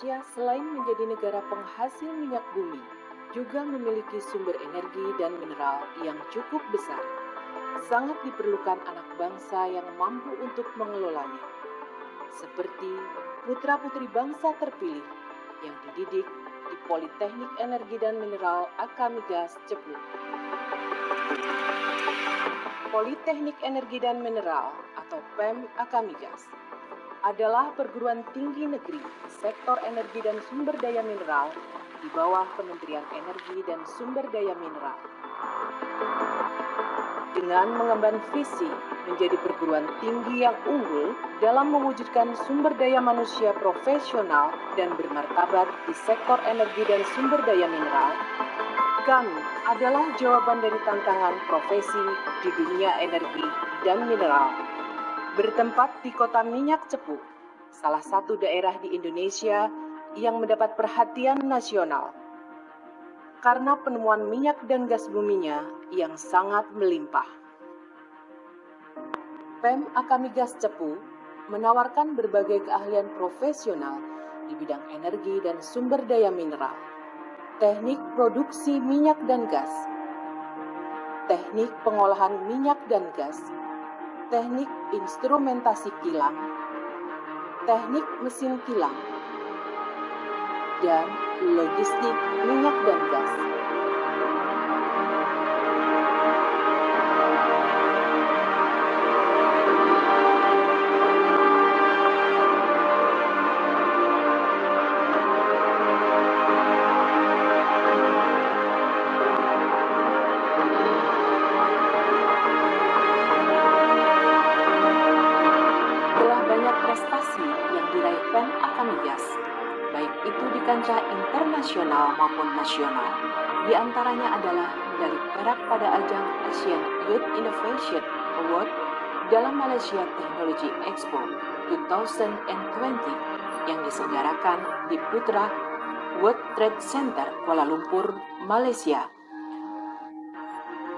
Indonesia selain menjadi negara penghasil minyak bumi, juga memiliki sumber energi dan mineral yang cukup besar. Sangat diperlukan anak bangsa yang mampu untuk mengelolanya, seperti putra-putri bangsa terpilih yang dididik di Politeknik Energi dan Mineral Akamigas Cepu. Politeknik Energi dan Mineral atau PEM Akamigas adalah perguruan tinggi negeri sektor energi dan sumber daya mineral di bawah Kementerian Energi dan Sumber Daya Mineral. Dengan mengemban visi menjadi perguruan tinggi yang unggul dalam mewujudkan sumber daya manusia profesional dan bermartabat di sektor energi dan sumber daya mineral, kami adalah jawaban dari tantangan profesi di dunia energi dan mineral. Bertempat di kota minyak Cepu, salah satu daerah di Indonesia yang mendapat perhatian nasional karena penemuan minyak dan gas buminya yang sangat melimpah. PEM Akamigas Cepu menawarkan berbagai keahlian profesional di bidang energi dan sumber daya mineral, teknik produksi minyak dan gas, teknik pengolahan minyak dan gas, teknik instrumentasi kilang, teknik mesin kilang, dan logistik minyak dan gas. Prestasi yang diraih PEM Akamigas, baik itu di kancah internasional maupun nasional. Di antaranya adalah medali perak pada ajang Asian Youth Innovation Award dalam Malaysia Technology Expo 2020 yang diselenggarakan di Putra World Trade Center Kuala Lumpur, Malaysia.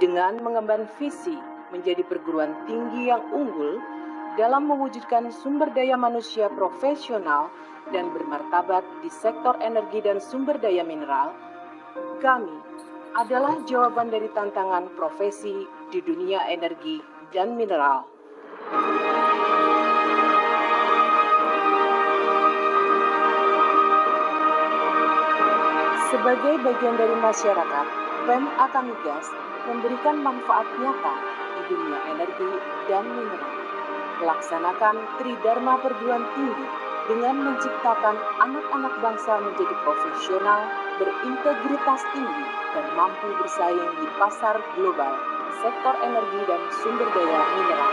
Dengan mengemban visi menjadi perguruan tinggi yang unggul dalam mewujudkan sumber daya manusia profesional dan bermartabat di sektor energi dan sumber daya mineral, kami adalah jawaban dari tantangan profesi di dunia energi dan mineral. Sebagai bagian dari masyarakat, PEM Akamigas memberikan manfaat nyata di dunia energi dan mineral. Melaksanakan Tridharma perguruan tinggi dengan menciptakan anak-anak bangsa menjadi profesional, berintegritas tinggi, dan mampu bersaing di pasar global, sektor energi dan sumber daya mineral.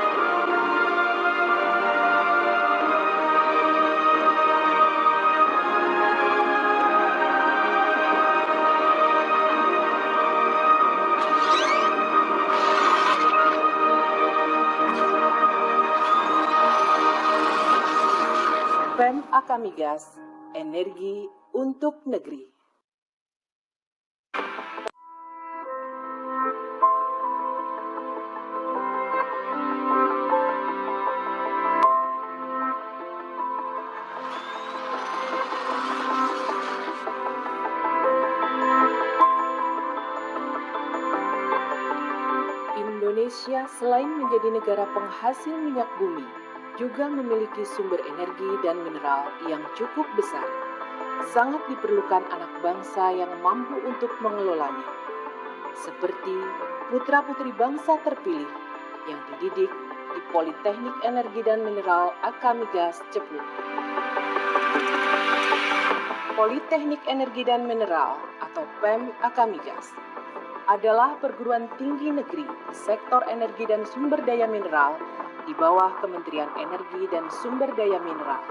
PEM Akamigas, energi untuk negeri. Indonesia selain menjadi negara penghasil minyak bumi, juga memiliki sumber energi dan mineral yang cukup besar. Sangat diperlukan anak bangsa yang mampu untuk mengelolanya, seperti putra-putri bangsa terpilih yang dididik di Politeknik Energi dan Mineral Akamigas Cepu. Politeknik Energi dan Mineral atau PEM Akamigas adalah perguruan tinggi negeri sektor energi dan sumber daya mineral di bawah Kementerian Energi dan Sumber Daya Mineral.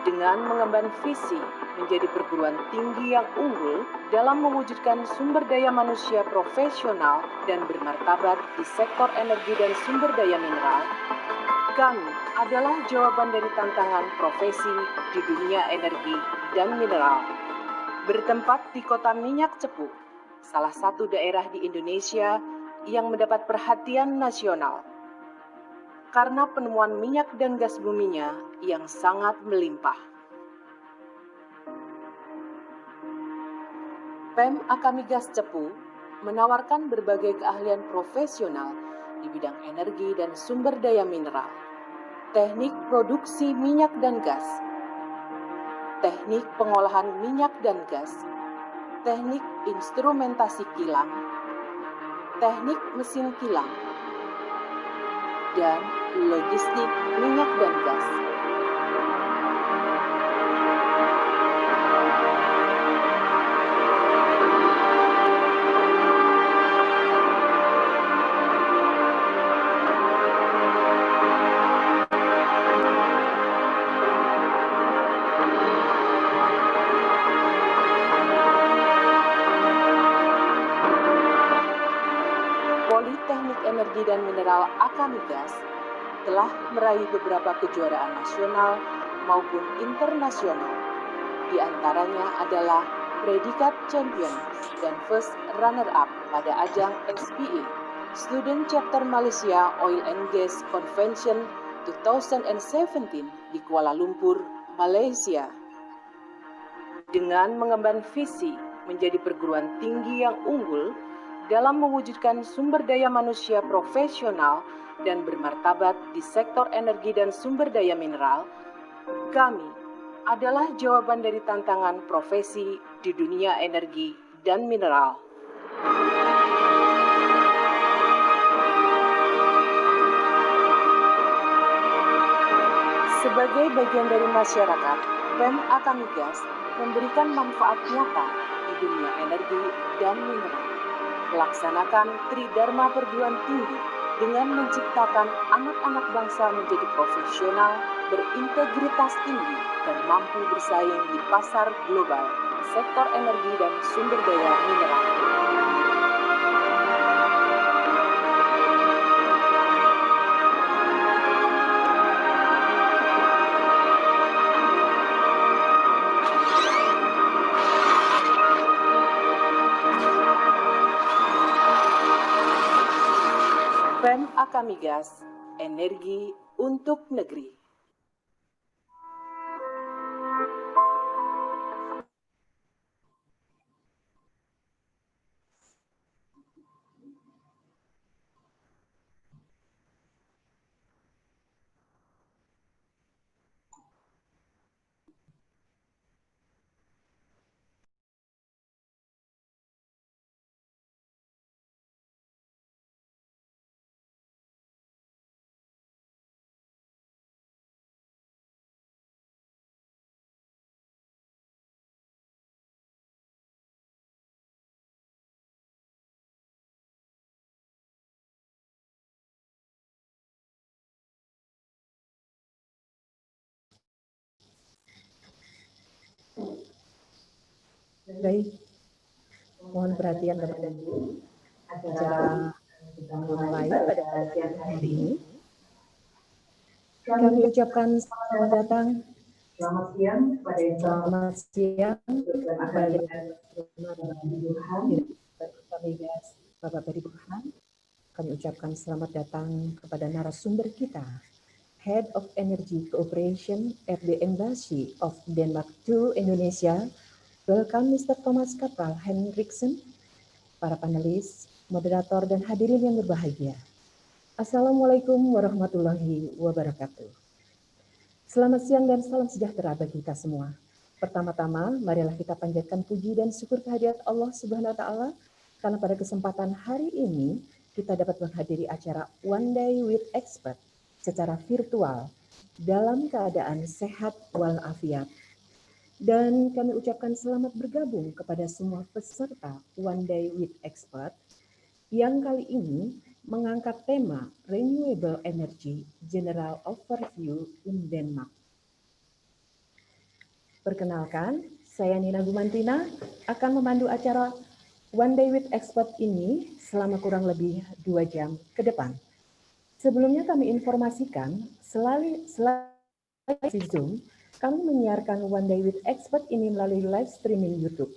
Dengan mengemban visi menjadi perguruan tinggi yang unggul dalam mewujudkan sumber daya manusia profesional dan bermartabat di sektor energi dan sumber daya mineral, kami adalah jawaban dari tantangan profesi di dunia energi dan mineral. Bertempat di kota minyak Cepu, salah satu daerah di Indonesia yang mendapat perhatian nasional karena penemuan minyak dan gas buminya yang sangat melimpah. PEM Akamigas Cepu menawarkan berbagai keahlian profesional di bidang energi dan sumber daya mineral, teknik produksi minyak dan gas, teknik pengolahan minyak dan gas, teknik instrumentasi kilang, teknik mesin kilang, dan logistik minyak dan gas. Politeknik Energi dan Mineral Akamigas telah meraih beberapa kejuaraan nasional maupun internasional. Di antaranya adalah predikat champion dan first runner-up pada ajang SPE, Student Chapter Malaysia Oil and Gas Convention 2017 di Kuala Lumpur, Malaysia. Dengan mengemban visi menjadi perguruan tinggi yang unggul dalam mewujudkan sumber daya manusia profesional dan bermartabat di sektor energi dan sumber daya mineral, kami adalah jawaban dari tantangan profesi di dunia energi dan mineral. Sebagai bagian dari masyarakat, PEM Akamigas memberikan manfaat nyata di dunia energi dan mineral. Melaksanakan Tridharma perguruan tinggi dengan menciptakan anak-anak bangsa menjadi profesional, berintegritas tinggi, dan mampu bersaing di pasar global, sektor energi dan sumber daya mineral. PEM Akamigas, energi untuk negeri. Baik, mohon perhatian Bapak dan Ibu. Acara dimulai pada siang hari ini. Kami ucapkan selamat datang, selamat siang kepada Bapak Beri Burhan. Kami ucapkan selamat datang kepada narasumber kita, Head of Energy Cooperation at the Embassy of Denmark to Indonesia. Welcome Mr. Thomas Kapal Henriksen, para panelis, moderator, dan hadirin yang berbahagia. Assalamualaikum warahmatullahi wabarakatuh. Selamat siang dan salam sejahtera bagi kita semua. Pertama-tama, marilah kita panjatkan puji dan syukur kehadirat Allah Subhanahu wa Ta'ala, karena pada kesempatan hari ini kita dapat menghadiri acara One Day with Expert secara virtual dalam keadaan sehat walafiat. Dan kami ucapkan selamat bergabung kepada semua peserta One Day with Expert yang kali ini mengangkat tema Renewable Energy General Overview in Denmark. Perkenalkan, saya Nina Gumantina akan memandu acara One Day with Expert ini selama kurang lebih 2 jam ke depan. Sebelumnya kami informasikan selain Zoom, kami menyiarkan One Day with Expert ini melalui live streaming YouTube.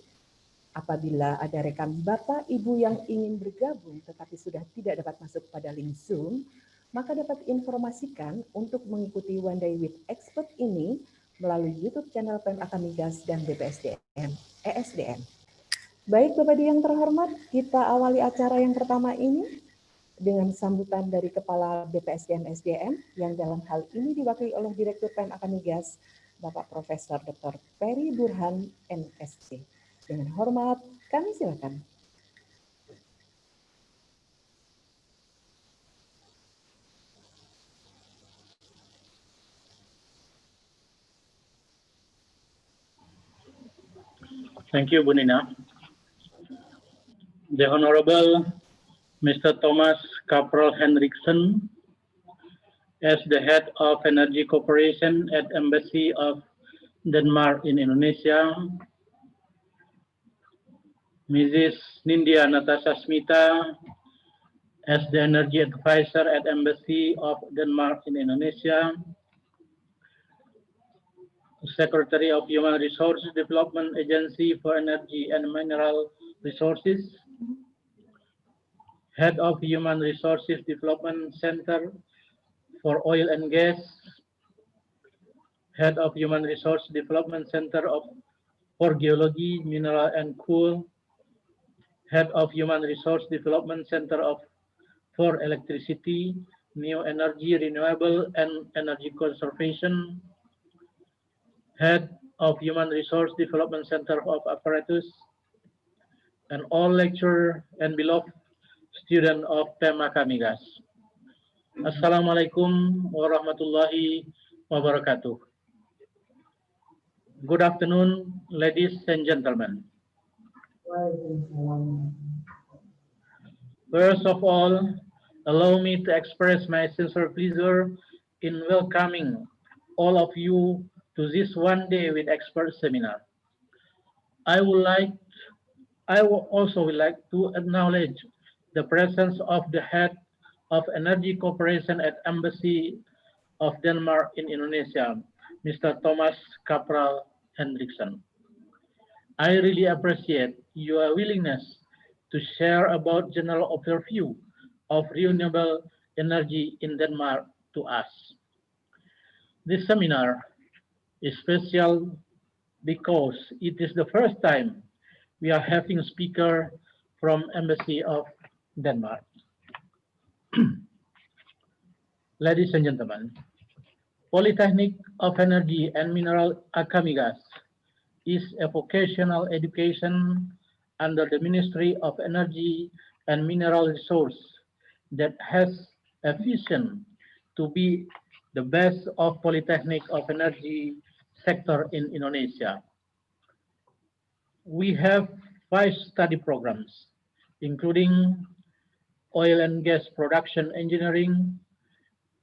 Apabila ada rekan Bapak Ibu yang ingin bergabung tetapi sudah tidak dapat masuk pada link Zoom, maka dapat informasikan untuk mengikuti One Day with Expert ini melalui YouTube channel PEM Akamigas dan BPSDM, ESDM. Baik Bapak yang terhormat, kita awali acara yang pertama ini dengan sambutan dari Kepala BPSDM SDM yang dalam hal ini diwakili oleh Direktur PEM Akamigas, Bapak Profesor Dr. Peri Burhan, MSc. Dengan hormat, kami silakan. Thank you, Bu Nina. The Honorable Mr. Thomas Caprol Henriksen, as the head of Energy Cooperation at Embassy of Denmark in Indonesia, Mrs. Nindya Natasha Smita, as the Energy Advisor at Embassy of Denmark in Indonesia, Secretary of Human Resources Development Agency for Energy and Mineral Resources, Head of Human Resources Development Center for Oil and Gas, Head of Human Resource Development Center for Geology, Mineral and Coal, Head of Human Resource Development Center for Electricity, New Energy, Renewable and Energy Conservation, Head of Human Resource Development Center of Apparatus, and all lecturer and beloved student of PEM Akamigas. Assalamualaikum warahmatullahi wabarakatuh. Good afternoon, ladies and gentlemen. First of all, allow me to express my sincere pleasure in welcoming all of you to this One Day with Experts seminar. I would also like to acknowledge the presence of the head of Energy Cooperation at Embassy of Denmark in Indonesia, Mr. Thomas Caprol Henriksen. I really appreciate your willingness to share about general overview of renewable energy in Denmark to us. This seminar is special because it is the first time we are having a speaker from Embassy of Denmark. Ladies and gentlemen, Polytechnic of Energy and Mineral Akamigas is a vocational education under the Ministry of Energy and Mineral Resources that has a vision to be the best of Polytechnic of Energy sector in Indonesia. We have 5 study programs, including oil and gas production engineering,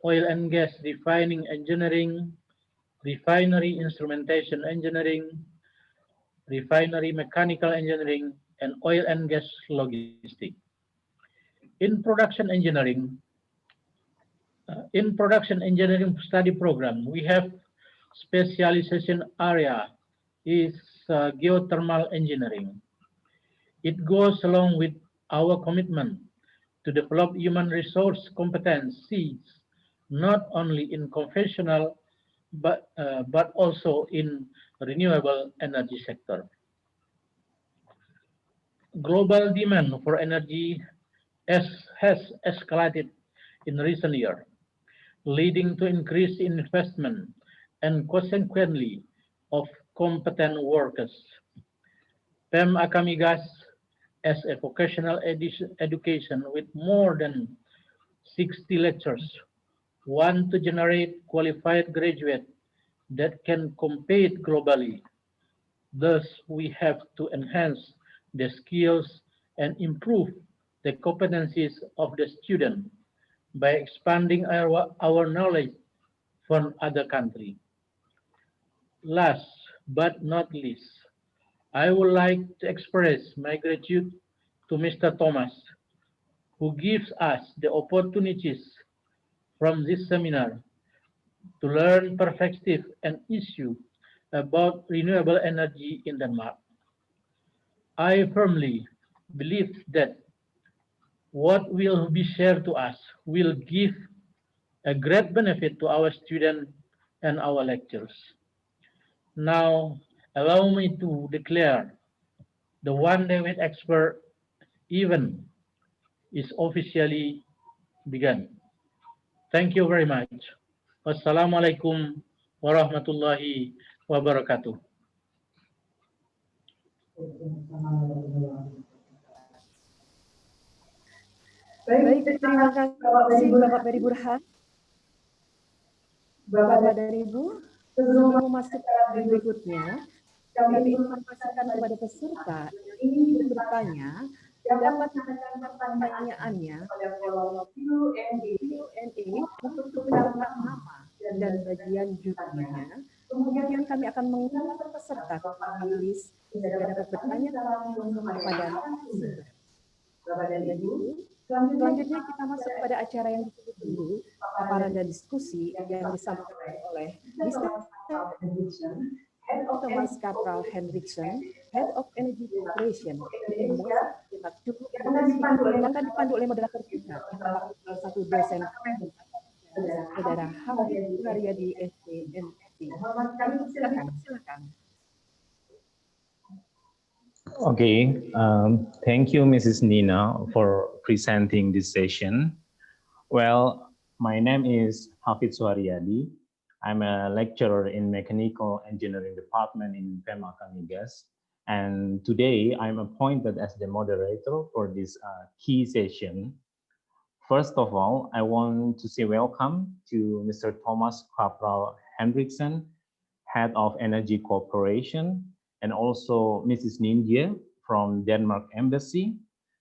oil and gas refining engineering, refinery instrumentation engineering, refinery mechanical engineering, and oil and gas logistics. In production engineering study program, we have specialization area is geothermal engineering. It goes along with our commitment to develop human resource competencies, not only in conventional but also in renewable energy sector. Global demand for energy has escalated in recent years, leading to increase in investment and consequently of competent workers. PEM Akamigas, as a vocational education with more than 60 lectures, want to generate qualified graduates that can compete globally. Thus, we have to enhance the skills and improve the competencies of the student by expanding our knowledge from other countries. Last but not least, I would like to express my gratitude to Mr. Thomas, who gives us the opportunities from this seminar to learn perspective and issue about renewable energy in Denmark. I firmly believe that what will be shared to us will give a great benefit to our students and our lecturers. Now, allow me to declare The One Day with Expert event is officially begun. Thank you very much. Wassalamualaikum warahmatullahi wabarakatuh. Baik, terima kasih Bapak Peri Burhan. Bapak dan Ibu, sebelum masuk ke berikutnya, kami informasikan kepada peserta yang ingin bertanya dapat menanyakan pertanyaannya pada kolom Q&A untuk mencatat nama dan bagian judulnya. Kemudian kami akan mengundang peserta ke panelis sehingga dapat bertanya langsung kepada narasumber. Bapak dan Ibu, selanjutnya kita masuk pada acara yang disebut dulu, paparan dan diskusi yang disampaikan oleh Mr. Head of Thomas Kapral Hendrickson, Head of Energy Corporation, Indonesia, yang akan dipandu oleh moderator kita, salah satu dosen Saudara Hafid Suharyadi STMT. Silakan. Okay, thank you, Mrs. Nina, for presenting this session. Well, my name is Hafid Suharyadi. I'm a lecturer in Mechanical Engineering Department in PEM Akamigas. And today I'm appointed as the moderator for this key session. First of all, I want to say welcome to Mr. Thomas Kapral Hendrickson, Head of Energy Corporation, and also Mrs. Ninja from Denmark Embassy.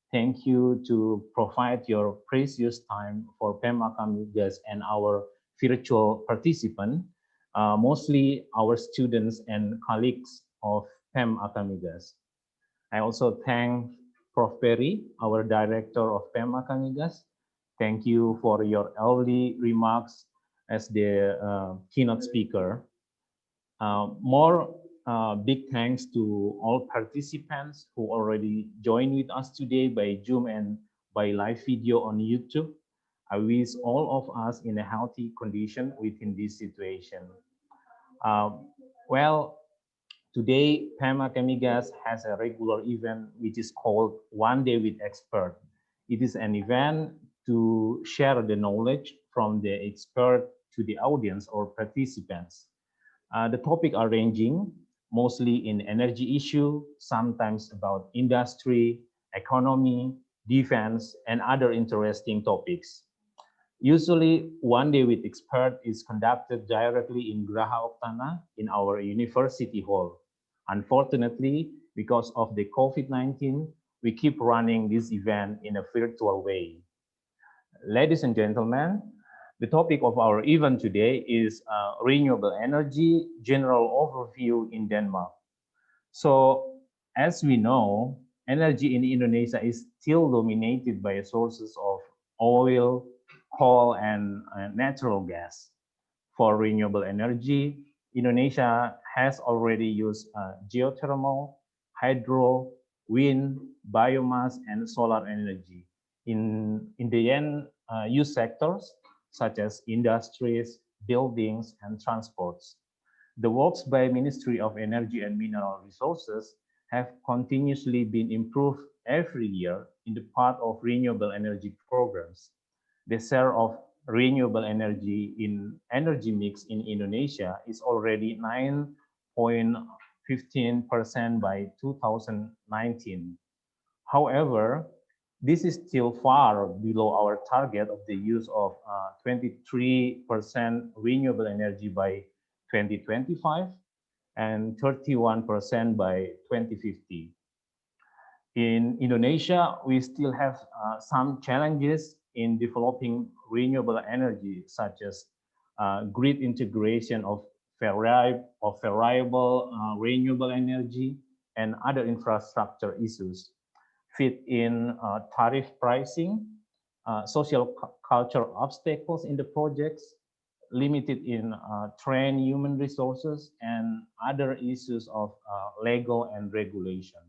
Thank you to provide your precious time for PEM Akamigas and our virtual participant, mostly our students and colleagues of PEM Akamigas. I also thank Prof. Perry, our director of PEM Akamigas. Thank you for your early remarks as the keynote speaker. Big thanks to all participants who already joined with us today by Zoom and by live video on YouTube. I wish all of us in a healthy condition within this situation. Well, today PEM Akamigas has a regular event which is called One Day with Expert. It is an event to share the knowledge from the expert to the audience or participants. The topic are ranging mostly in energy issue, sometimes about industry, economy, defense, and other interesting topics. Usually, One Day with Expert is conducted directly in Graha Oktana in our university hall. Unfortunately, because of the COVID-19, we keep running this event in a virtual way. Ladies and gentlemen, the topic of our event today is renewable energy general overview in Denmark. So, as we know, energy in Indonesia is still dominated by sources of oil, coal, and natural gas. For renewable energy, Indonesia has already used geothermal, hydro, wind, biomass, and solar energy. In the end use sectors, such as industries, buildings, and transports. The works by Ministry of Energy and Mineral Resources have continuously been improved every year in the part of renewable energy programs. The share of renewable energy in energy mix in Indonesia is already 9.15% by 2019. However, this is still far below our target of the use of 23% renewable energy by 2025 and 31% by 2050. In Indonesia, we still have some challenges in developing renewable energy, such as grid integration of variable renewable energy and other infrastructure issues. Fit in tariff pricing, social culture obstacles in the projects, limited in trained human resources, and other issues of legal and regulation.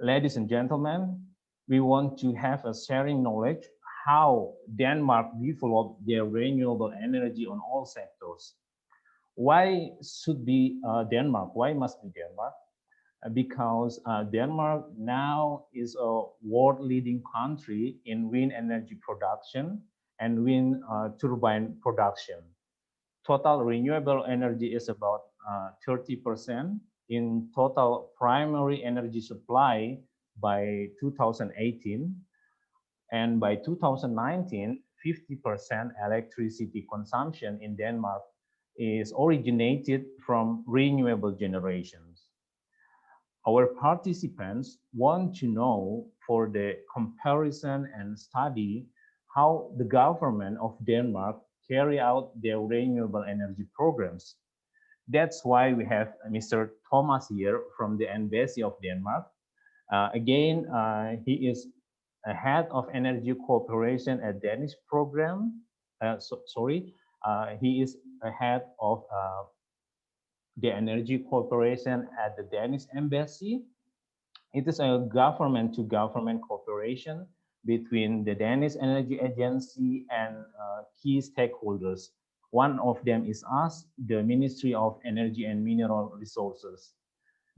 Ladies and gentlemen, we want to have a sharing knowledge how Denmark developed their renewable energy on all sectors. Why should be Denmark? Why must be Denmark? because Denmark now is a world-leading country in wind energy production and wind turbine production. Total renewable energy is about 30% in total primary energy supply by 2018. And by 2019, 50% electricity consumption in Denmark is originated from renewable generations. Our participants want to know for the comparison and study how the government of Denmark carry out their renewable energy programs. That's why we have Mr. Thomas here from the Embassy of Denmark. He is a head of energy cooperation at Danish program. He is a head of the energy cooperation at the Danish Embassy. It is a government-to-government cooperation between the Danish Energy Agency and key stakeholders. One of them is us, the Ministry of Energy and Mineral Resources.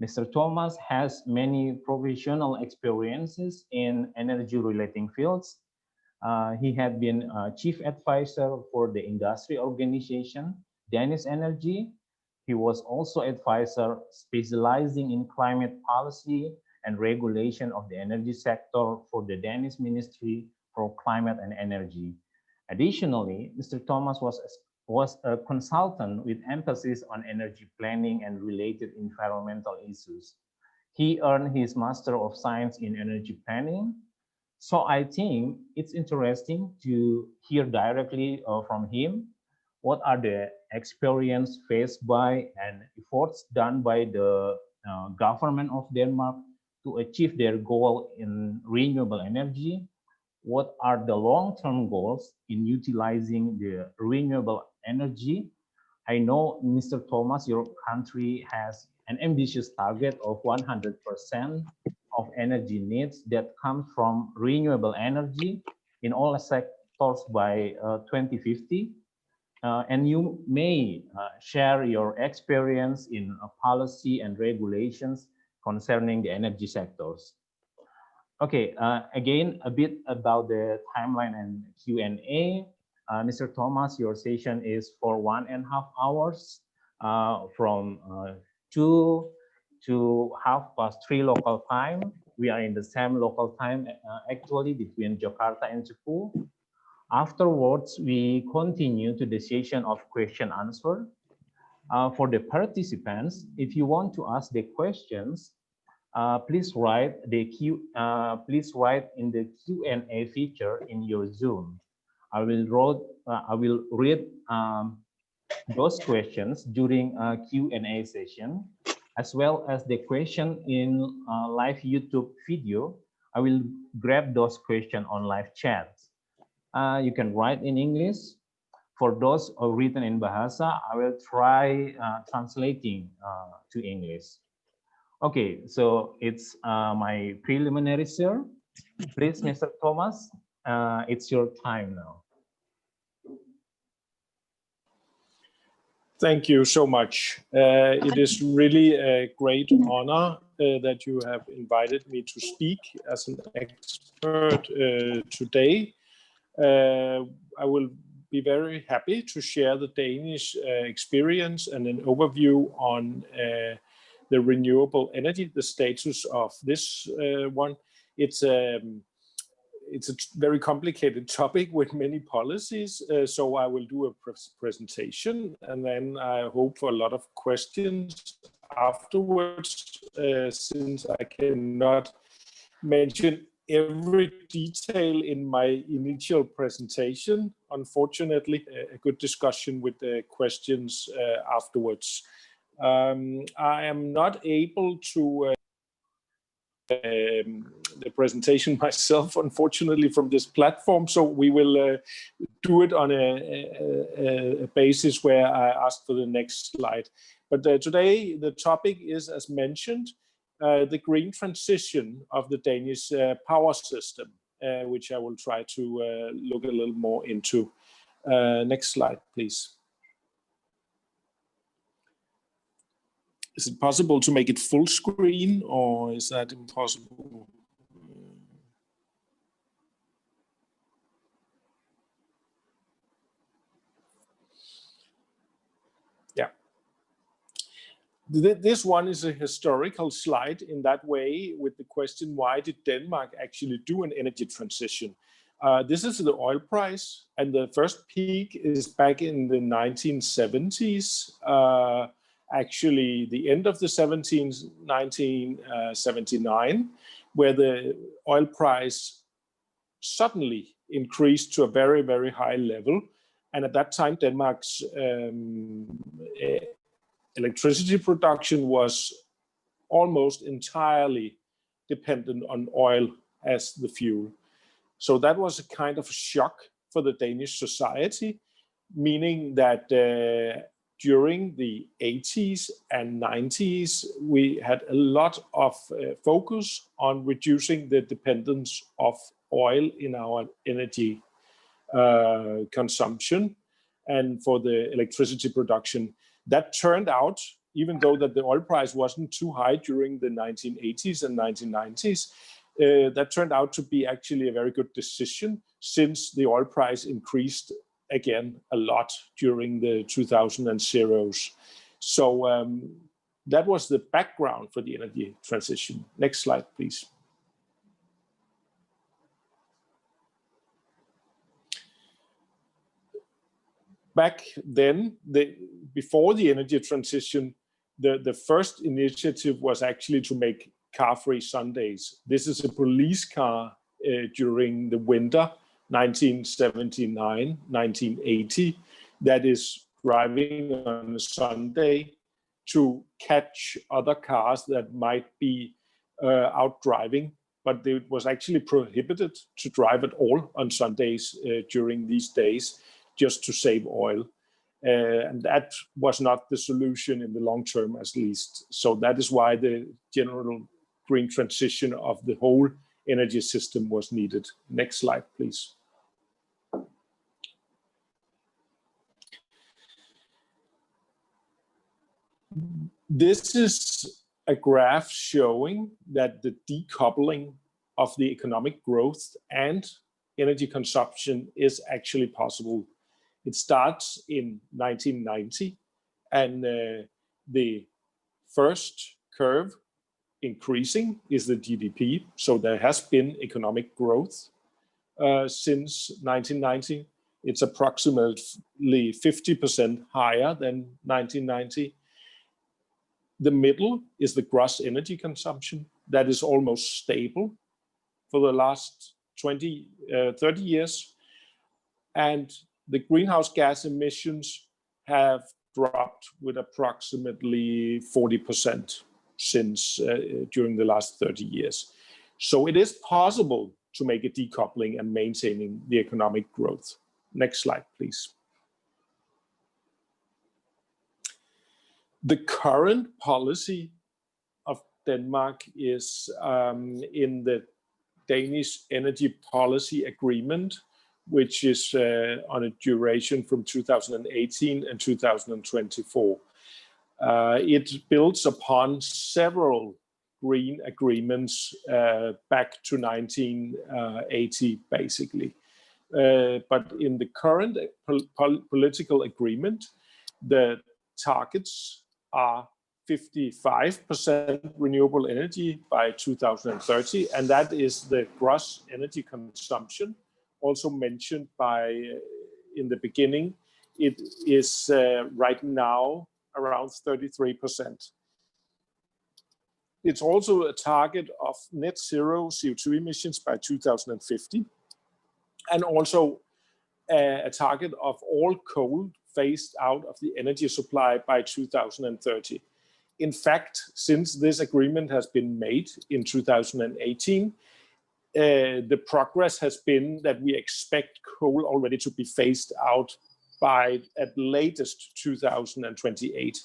Mr. Thomas has many professional experiences in energy-related fields. He had been chief advisor for the industry organization, Danish Energy. He was also advisor specializing in climate policy and regulation of the energy sector for the Danish Ministry for Climate and Energy. Additionally, Mr. Thomas was a consultant with emphasis on energy planning and related environmental issues. He earned his Master of Science in Energy Planning. So I think it's interesting to hear directly from him what are the experience faced by and efforts done by the government of Denmark to achieve their goal in renewable energy. What are the long-term goals in utilizing the renewable energy? I know, Mr. Thomas, your country has an ambitious target of 100% of energy needs that come from renewable energy in all sectors by 2050. And you may share your experience in policy and regulations concerning the energy sectors. Okay, again, a bit about the timeline and Q&A. Mr. Thomas, your session is for 1.5 hours from 2 to 3:30 local time. We are in the same local time actually between Jakarta and Cepu. Afterwards, we continue to the session of question answer. For the participants, if you want to ask the questions, please write in the Q&A feature in your Zoom. I will read those questions during a Q&A session, as well as the question in live YouTube video. I will grab those questions on live chat. You can write in English. For those written in Bahasa, I will try translating to English. Okay, so it's my preliminary, sir. Please, Mr. Thomas, it's your time now. Thank you so much. It is really a great honor that you have invited me to speak as an expert today. I will be very happy to share the Danish experience and an overview on the renewable energy, the status of this one. It's a very complicated topic with many policies, so I will do a presentation, and then I hope for a lot of questions afterwards, since I cannot mention every detail in my initial presentation. Unfortunately, a good discussion with the questions afterwards. I am not able to the presentation myself, unfortunately, from this platform, so we will do it on a basis where I ask for the next slide. But today the topic is, as mentioned, the green transition of the Danish power system, which I will try to look a little more into. Next slide, please. Is it possible to make it full screen, or is that impossible? Yeah. This one is a historical slide in that way, with the question, why did Denmark actually do an energy transition? This is the oil price, and the first peak is back in the 1970s. Actually, the end of the 1979, where the oil price suddenly increased to a very, very high level. And at that time, Denmark's electricity production was almost entirely dependent on oil as the fuel. So that was a kind of a shock for the Danish society, meaning that during the 80s and 90s, we had a lot of focus on reducing the dependence of oil in our energy consumption and for the electricity production. That turned out, even though that the oil price wasn't too high during the 1980s and 1990s, that turned out to be actually a very good decision, since the oil price increased again a lot during the 2000s. So that was the background for the energy transition. Next slide, please. Back then, before the energy transition, the first initiative was actually to make car-free Sundays. This is a police car during the winter 1979, 1980, that is driving on a Sunday to catch other cars that might be out driving, but it was actually prohibited to drive at all on Sundays during these days, just to save oil. And that was not the solution in the long term, at least. So that is why the general green transition of the whole energy system was needed. Next slide, please. This is a graph showing that the decoupling of the economic growth and energy consumption is actually possible. It starts in 1990, and the first curve increasing is the GDP. So there has been economic growth since 1990. It's approximately 50% higher than 1990. The middle is the gross energy consumption. That is almost stable for the last 30 years. And the greenhouse gas emissions have dropped with approximately 40% since during the last 30 years. So it is possible to make a decoupling and maintaining the economic growth. Next slide, please. The current policy of Denmark is in the Danish Energy Policy Agreement, which is on a duration from 2018 and 2024. It builds upon several green agreements back to 1980, basically. But in the current political agreement, the targets are 55% renewable energy by 2030, and that is the gross energy consumption. Also mentioned in the beginning, it is right now around 33%. It's also a target of net zero CO2 emissions by 2050, and also a target of all coal phased out of the energy supply by 2030. In fact, since this agreement has been made in 2018, the progress has been that we expect coal already to be phased out by at latest 2028,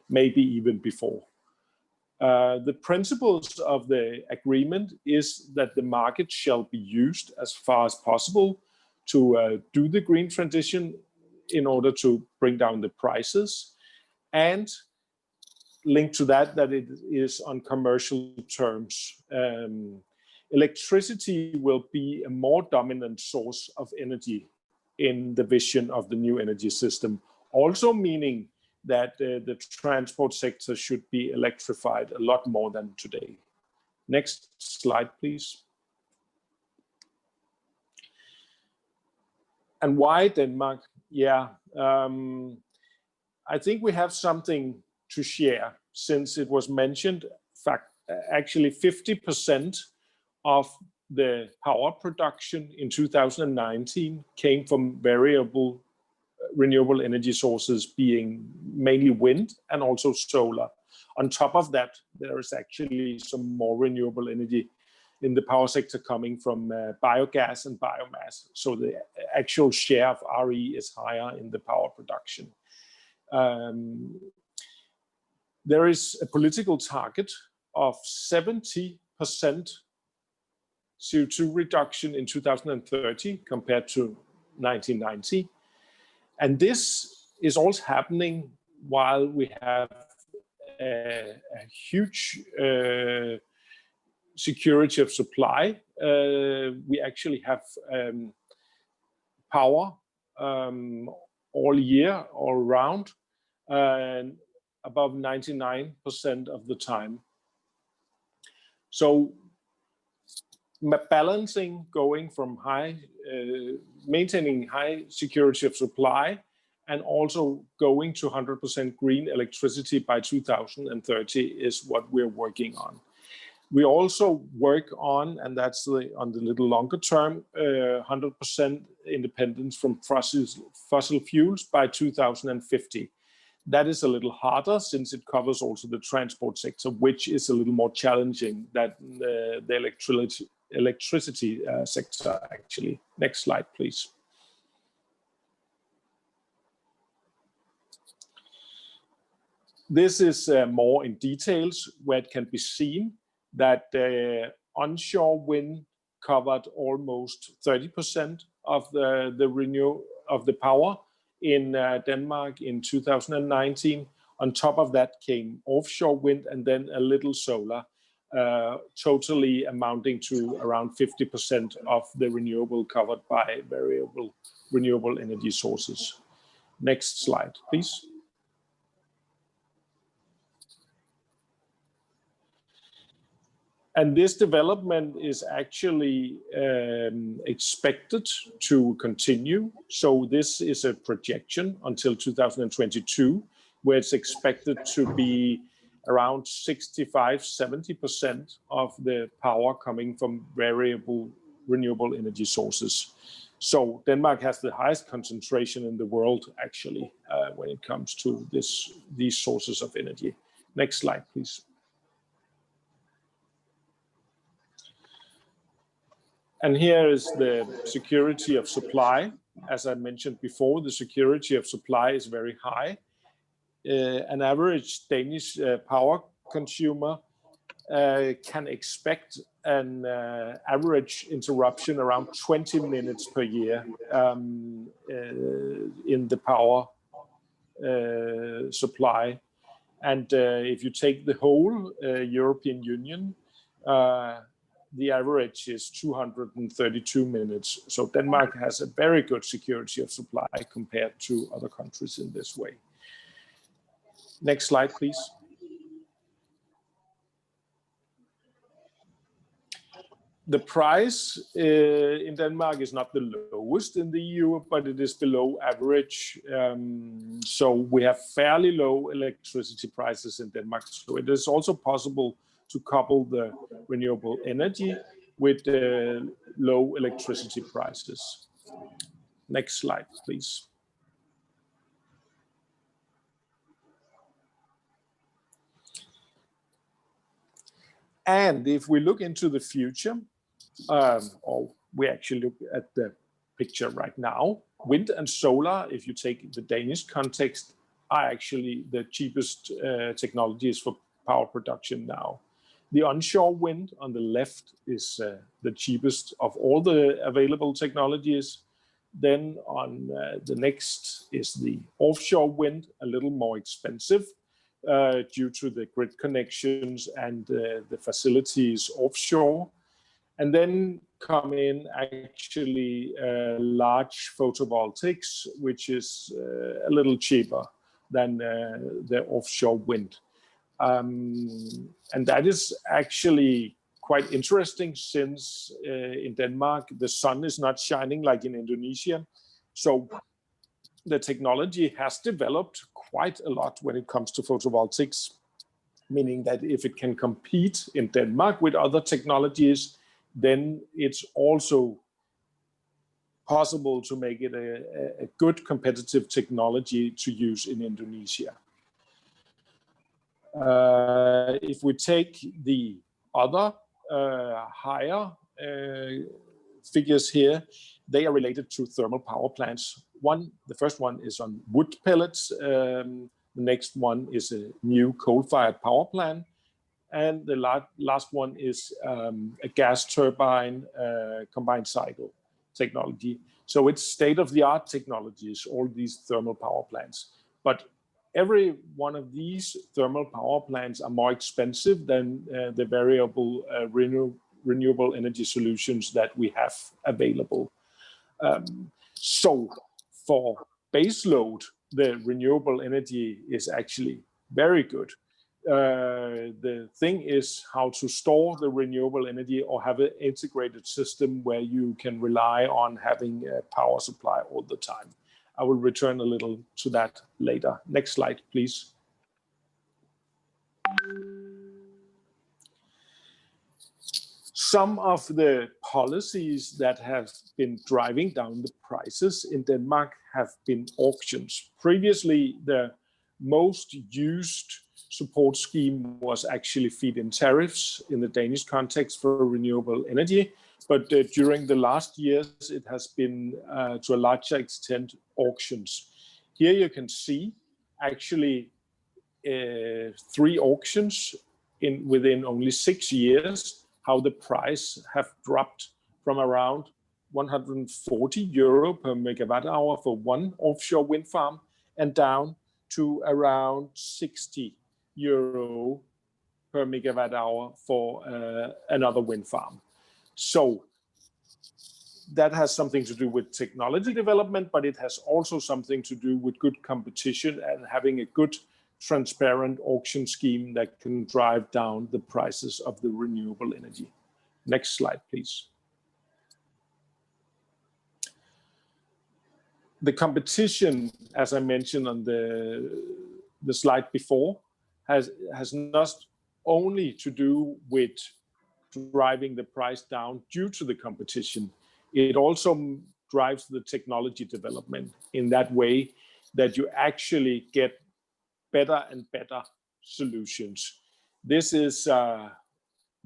maybe even before. The principles of the agreement is that the market shall be used as far as possible to do the green transition in order to bring down the prices. And linked to that it is on commercial terms. Electricity will be a more dominant source of energy in the vision of the new energy system, also meaning that the transport sector should be electrified a lot more than today. Next slide, please. And why Denmark? Yeah, I think we have something to share, since it was mentioned, actually 50% of the power production in 2019 came from variable renewable energy sources, being mainly wind and also solar. On top of that, there is actually some more renewable energy in the power sector coming from biogas and biomass. So the actual share of RE is higher in the power production. There is a political target of 70% CO2 reduction in 2030 compared to 1990. And this is also happening while we have a huge security of supply. We actually have power all year, all round, and above 99% of the time. So balancing, going from maintaining high security of supply and also going to 100% green electricity by 2030 is what we're working on. We also work on, and that's on the little longer term, 100% independence from fossil fuels by 2050. That is a little harder, since it covers also the transport sector, which is a little more challenging than the electricity sector, actually. Next slide, please. This is more in details, where it can be seen that onshore wind covered almost 30% of the power in Denmark in 2019. On top of that came offshore wind and then a little solar, totally amounting to around 50% of the renewable covered by variable renewable energy sources. Next slide, please. And this development is actually expected to continue. So this is a projection until 2022, where it's expected to be around 65–70% of the power coming from variable renewable energy sources. So Denmark has the highest concentration in the world, actually, when it comes to these sources of energy. Next slide, please. And here is the security of supply. As I mentioned before, the security of supply is very high. An average Danish power consumer can expect an average interruption around 20 minutes per year in the power supply. And if you take the whole European Union, the average is 232 minutes. So Denmark has a very good security of supply compared to other countries in this way. Next slide, please. The price in Denmark is not the lowest in the EU, but it is below average. So we have fairly low electricity prices in Denmark. So it is also possible to couple the renewable energy with low electricity prices. Next slide, please. And if we look into the future, or we actually look at the picture right now, wind and solar, if you take the Danish context, are actually the cheapest technologies for power production now. The onshore wind on the left is the cheapest of all the available technologies. Then on the next is the offshore wind, a little more expensive, due to the grid connections and the facilities offshore. And then come in actually large photovoltaics, which is a little cheaper than the offshore wind. And that is actually quite interesting, since in Denmark, the sun is not shining like in Indonesia. So the technology has developed quite a lot when it comes to photovoltaics, meaning that if it can compete in Denmark with other technologies, then it's also possible to make it a good competitive technology to use in Indonesia. If we take the other higher figures here, they are related to thermal power plants. The first one is on wood pellets. The next one is a new coal-fired power plant. And the last one is a gas turbine combined cycle technology. So it's state-of-the-art technologies, all these thermal power plants. But every one of these thermal power plants are more expensive than the variable renewable energy solutions that we have available. So for baseload, the renewable energy is actually very good. The thing is how to store the renewable energy or have an integrated system where you can rely on having a power supply all the time. I will return a little to that later. Next slide, please. Some of the policies that have been driving down the prices in Denmark have been auctions. Previously, the most used support scheme was actually Feedin tariffs in the Danish context for renewable energy. But during the last years, it has been to a larger extent auctions. Here you can see actually 3 auctions within only 6 years, how the price have dropped from around 140 euro per megawatt hour for one offshore wind farm and down to around 60 euro per megawatt hour for another wind farm. So that has something to do with technology development, but it has also something to do with good competition and having a good transparent auction scheme that can drive down the prices of the renewable energy. Next slide, please. The competition, as I mentioned on the slide before, has not only to do with driving the price down due to the competition, it also drives the technology development in that way that you actually get better and better solutions. This is the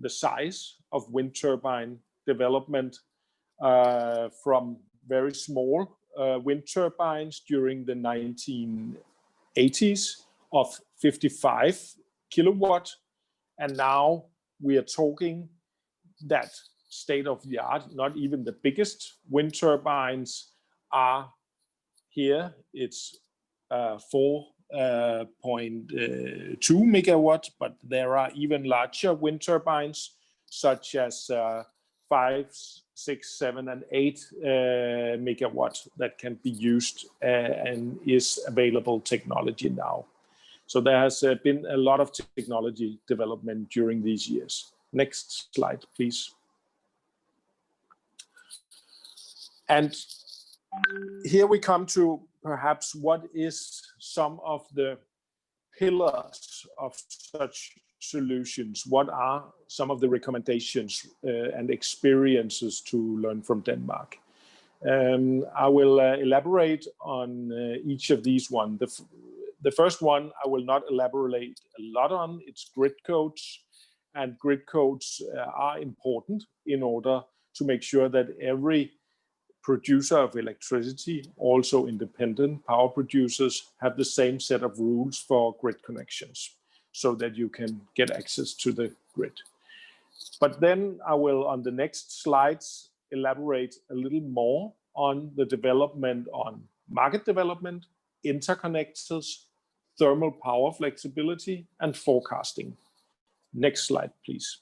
size of wind turbine development from very small wind turbines during the 1980s of 55 kilowatt. And now we are talking that state of the art, not even the biggest wind turbines are here. It's 4.2 megawatt, but there are even larger wind turbines such as 5, 6, 7, and 8 megawatt that can be used and is available technology now. So there has been a lot of technology development during these years. Next slide, please. And here we come to perhaps what is some of the pillars of such solutions. What are some of the recommendations and experiences to learn from Denmark? I will elaborate on each of these one. The first one I will not elaborate a lot on. It's grid codes, and grid codes are important in order to make sure that every producer of electricity, also independent power producers, have the same set of rules for grid connections so that you can get access to the grid. But then I will, on the next slides, elaborate a little more on the development on market development, interconnectors, thermal power flexibility, and forecasting. Next slide, please.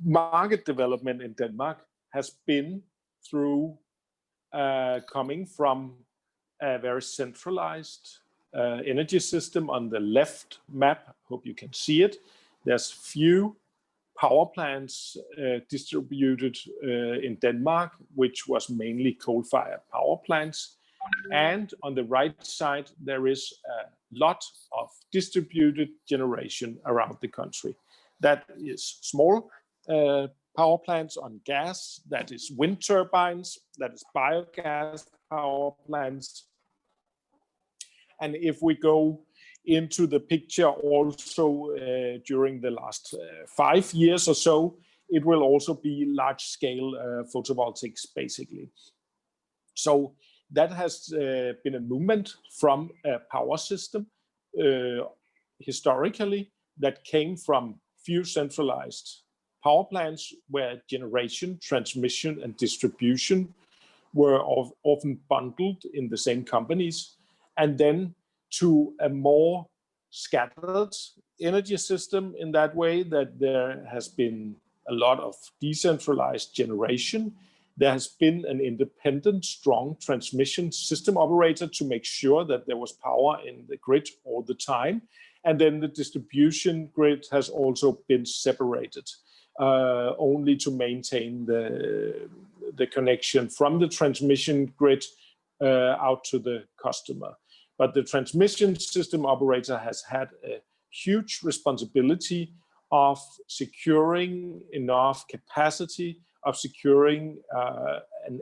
Market development in Denmark has been through coming from a very centralized energy system. On the left map, hope you can see it. There's few power plants distributed in Denmark, which was mainly coal-fired power plants. And on the right side, there is a lot of distributed generation around the country. That is small power plants on gas, that is wind turbines, that is biogas power plants. And if we go into the picture also during the last 5 years or so, it will also be large-scale photovoltaics, basically. So that has been a movement from a power system historically that came from few centralized power plants where generation, transmission, and distribution were often bundled in the same companies, and then to a more scattered energy system in that way, that there has been a lot of decentralized generation. There has been an independent, strong transmission system operator to make sure that there was power in the grid all the time. And then the distribution grid has also been separated, only to maintain the connection from the transmission grid out to the customer. But the transmission system operator has had a huge responsibility of securing enough capacity, of securing an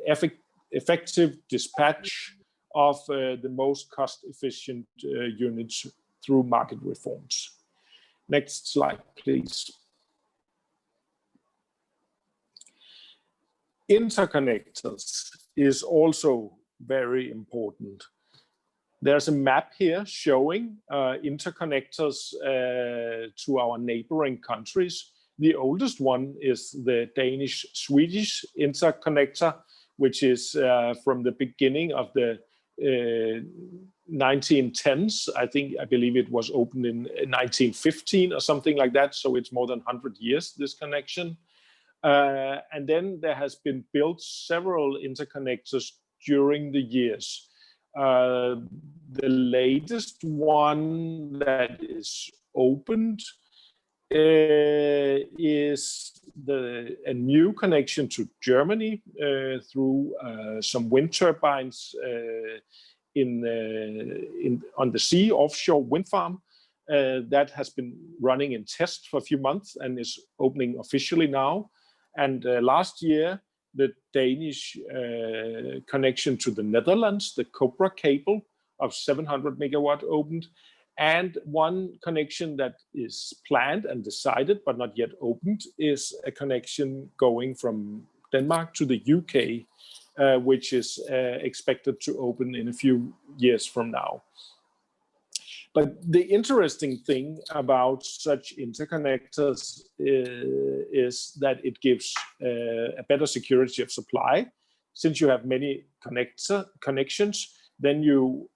effective dispatch of the most cost-efficient units through market reforms. Next slide, please. Interconnectors is also very important. There's a map here showing interconnectors to our neighboring countries. The oldest one is the Danish-Swedish interconnector, which is from the beginning of the 1910s. I believe it was opened in 1915 or something like that. So it's more than 100 years, this connection. And then there has been built several interconnectors during the years. The latest one that is opened is a new connection to Germany through some wind turbines on the sea, offshore wind farm. That has been running in test for a few months and is opening officially now. And last year, the Danish connection to the Netherlands, the Cobra cable of 700 megawatt opened, and one connection that is planned and decided but not yet opened is a connection going from Denmark to the UK, which is expected to open in a few years from now. But the interesting thing about such interconnectors is that it gives a better security of supply. Since you have many connections, then you,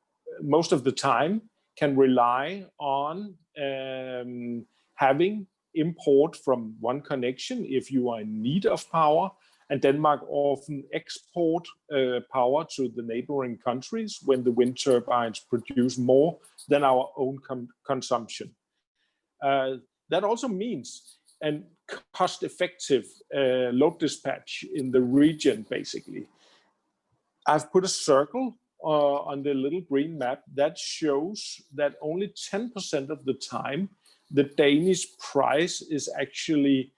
most of the time, can rely on having import from one connection if you are in need of power. And Denmark often export power to the neighboring countries when the wind turbines produce more than our own consumption. That also means a cost-effective load dispatch in the region, basically. I've put a circle on the little green map that shows that only 10% of the time the Danish price is actually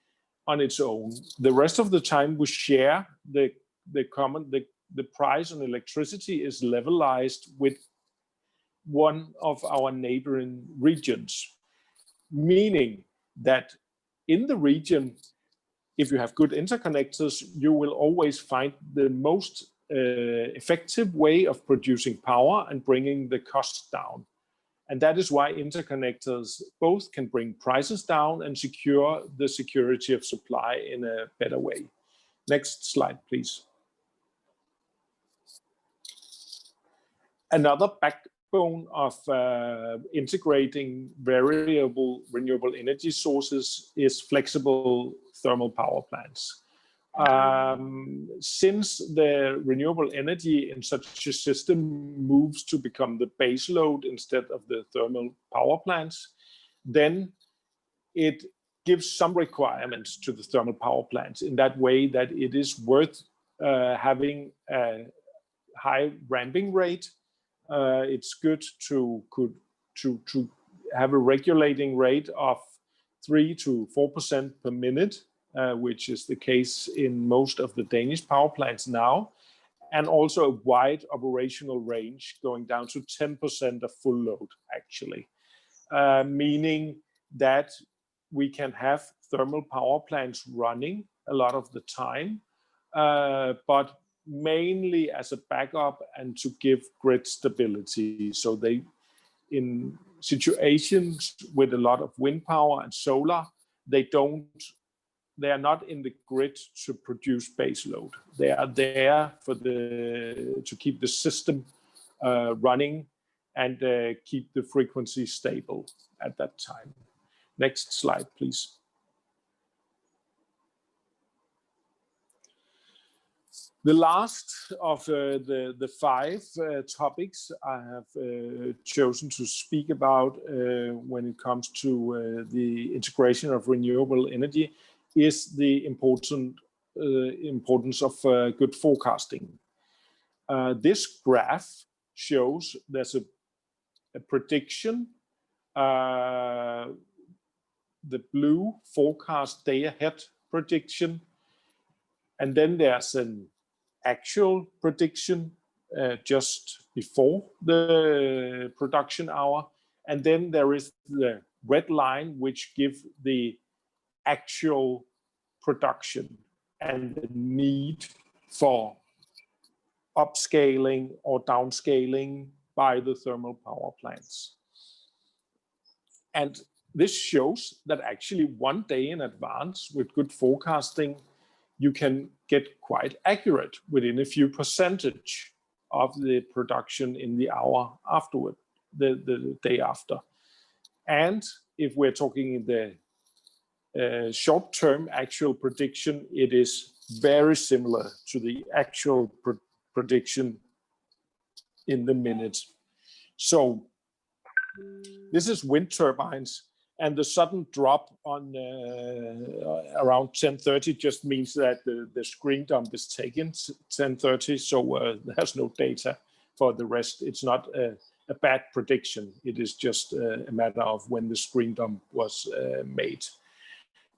on its own. The rest of the time we share the price on electricity is levelized with one of our neighboring regions, meaning that in the region, if you have good interconnectors, you will always find the most effective way of producing power and bringing the costs down. And that is why interconnectors both can bring prices down and secure the security of supply in a better way. Next slide, please. Another backbone of integrating variable renewable energy sources is flexible thermal power plants. Since the renewable energy in such a system moves to become the base load instead of the thermal power plants, then it gives some requirements to the thermal power plants in that way that it is worth having a high ramping rate. It's good to have a regulating rate of 3 to 4% per minute, which is the case in most of the Danish power plants now, and also a wide operational range going down to 10% of full load, actually, meaning that we can have thermal power plants running a lot of the time, but mainly as a backup and to give grid stability. So they, in situations with a lot of wind power and solar, they are not in the grid to produce base load. They are there to keep the system running and keep the frequency stable at that time. Next slide, please. The last of the 5 topics I have chosen to speak about when it comes to the integration of renewable energy is the importance of good forecasting. This graph shows there's a prediction, the blue forecast day ahead prediction, and then there's an actual prediction just before the production hour, and then there is the red line which gives the actual production and the need for upscaling or downscaling by the thermal power plants. And this shows that actually 1 day in advance with good forecasting, you can get quite accurate within a few percentage of the production in the hour afterward, the day after. And if we're talking in the short-term actual prediction, it is very similar to the actual prediction in the minute. So this is wind turbines, and the sudden drop on around 10:30 just means that the screen dump is taken 10:30, so there's no data for the rest. It's not a bad prediction. It is just a matter of when the screen dump was made.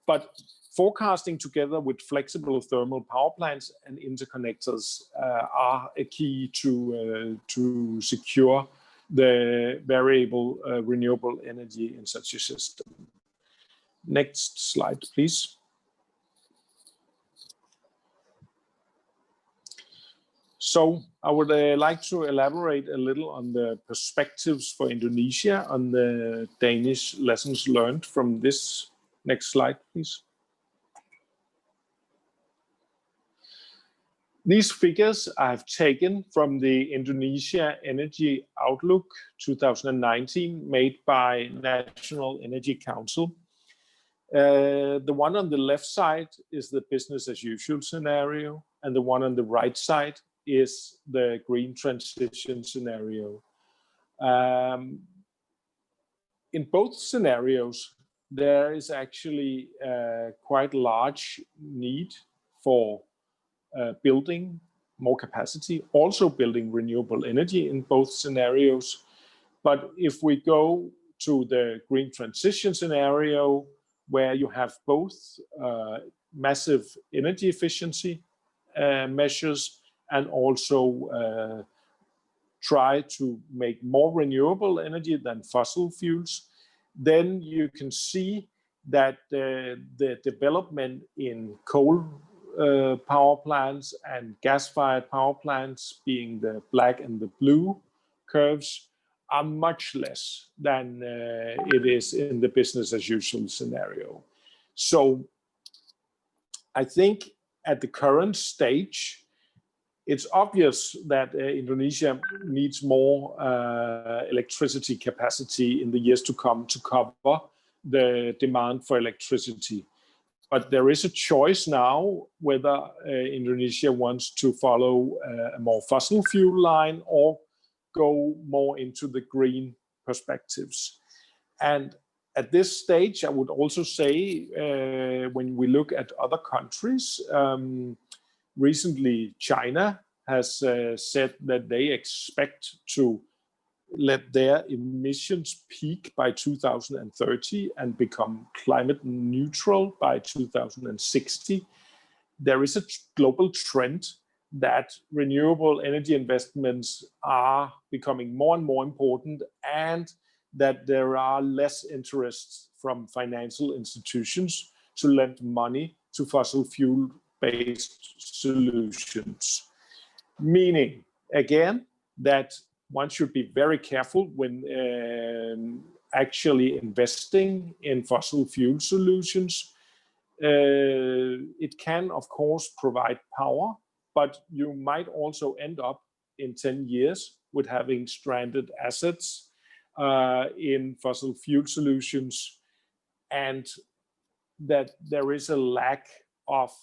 But forecasting together with flexible thermal power plants and interconnectors are a key to secure the variable renewable energy in such a system. Next slide, please. So I would like to elaborate a little on the perspectives for Indonesia on the Danish lessons learned from this. Next slide, please. These figures I have taken from the Indonesia Energy Outlook 2019 made by National Energy Council. The one on the left side is the business as usual scenario, and the one on the right side is the green transition scenario. In both scenarios, there is actually quite large need for building more capacity, also building renewable energy in both scenarios. But if we go to the green transition scenario, where you have both massive energy efficiency measures and also try to make more renewable energy than fossil fuels, then you can see that the development in coal power plants and gas-fired power plants, being the black and the blue curves, are much less than it is in the business as usual scenario. So I think at the current stage, it's obvious that Indonesia needs more electricity capacity in the years to come to cover the demand for electricity. But there is a choice now whether Indonesia wants to follow a more fossil fuel line or go more into the green perspectives. And at this stage, I would also say, when we look at other countries, recently China has said that they expect to let their emissions peak by 2030 and become climate neutral by 2060. There is a global trend that renewable energy investments are becoming more and more important, and that there are less interest from financial institutions to lend money to fossil fuel-based solutions. Meaning, again, that one should be very careful when actually investing in fossil fuel solutions. It can, of course, provide power, but you might also end up in 10 years with having stranded assets in fossil fuel solutions, and that there is a lack of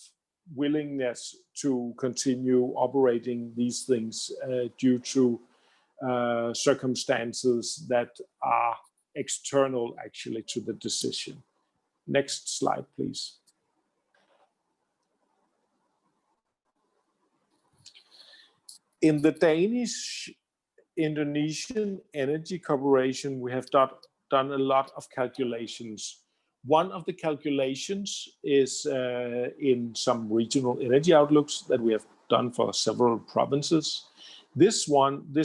willingness to continue operating these things due to circumstances that are external actually to the decision. Next slide, please. In the Danish Indonesian Energy Corporation, we have done a lot of calculations. One of the calculations is in some regional energy outlooks that we have done for several provinces. This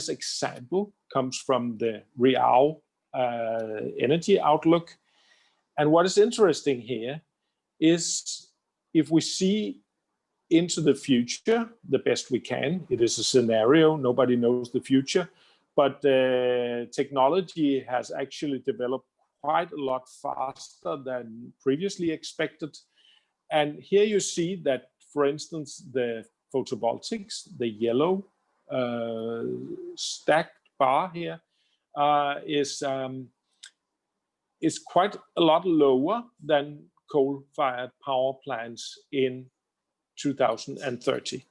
example comes from the Real Energy Outlook. And what is interesting here is, if we see into the future the best we can, it is a scenario, nobody knows the future, but technology has actually developed quite a lot faster than previously expected. And here you see that, for instance, the photovoltaics, the yellow stacked bar here, is quite a lot lower than coal-fired power plants in 2030.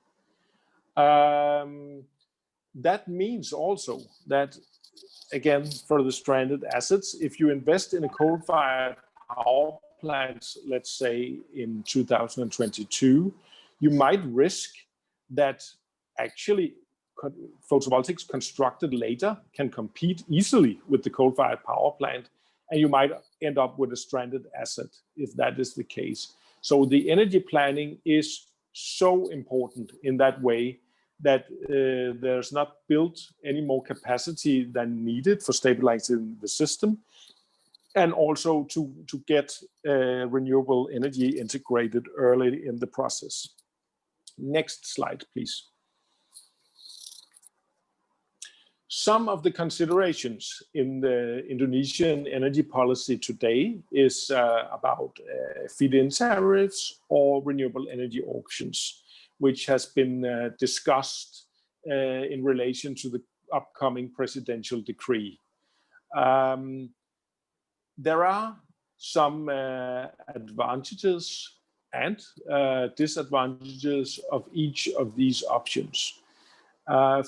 That means also that, again, for the stranded assets, if you invest in a coal-fired power plant, let's say in 2022, you might risk that actually photovoltaics constructed later can compete easily with the coal-fired power plant, and you might end up with a stranded asset if that is the case. So the energy planning is so important in that way, that there's not built any more capacity than needed for stabilizing the system, and also to get renewable energy integrated early in the process. Next slide, please. Some of the considerations in the Indonesian energy policy today is about feed-in tariffs or renewable energy auctions, which has been discussed in relation to the upcoming presidential decree. There are some advantages and disadvantages of each of these options.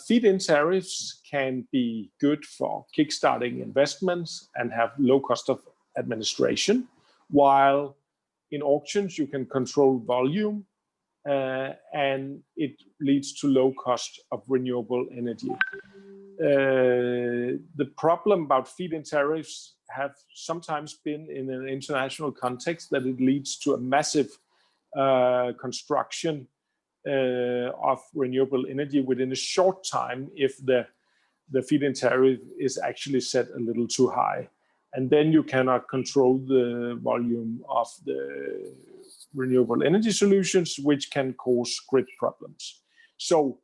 Feed-in tariffs can be good for kickstarting investments and have low cost of administration, while in auctions you can control volume and it leads to low cost of renewable energy. The problem about feed-in tariffs have sometimes been in an international context that it leads to a massive construction of renewable energy within a short time if the feed-in tariff is actually set a little too high. And then you cannot control the volume of the renewable energy solutions, which can cause grid problems. So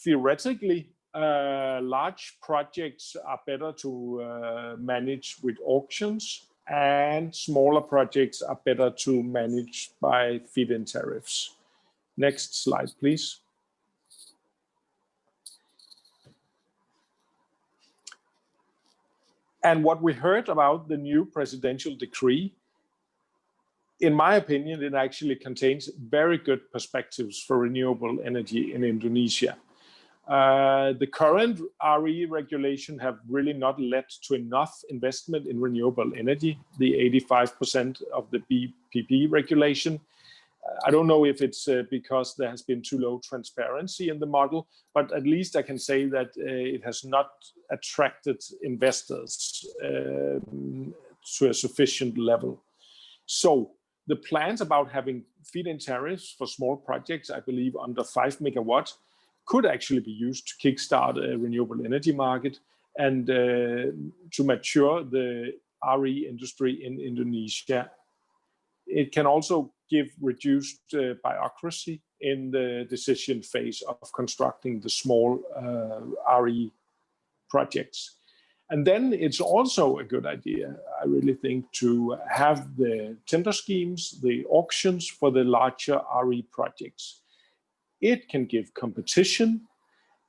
theoretically, large projects are better to manage with auctions, and smaller projects are better to manage by feed-in tariffs. Next slide, please. And what we heard about the new presidential decree, in my opinion, it actually contains very good perspectives for renewable energy in Indonesia. The current RE regulation have really not led to enough investment in renewable energy, the 85% of the BPP regulation. I don't know if it's because there has been too low transparency in the model, but at least I can say that it has not attracted investors to a sufficient level. So the plans about having feed-in tariffs for small projects, I believe under 5 megawatts, could actually be used to kickstart a renewable energy market and to mature the RE industry in Indonesia. It can also give reduced bureaucracy in the decision phase of constructing the small RE projects. And then it's also a good idea, I really think, to have the tender schemes, the auctions for the larger RE projects. It can give competition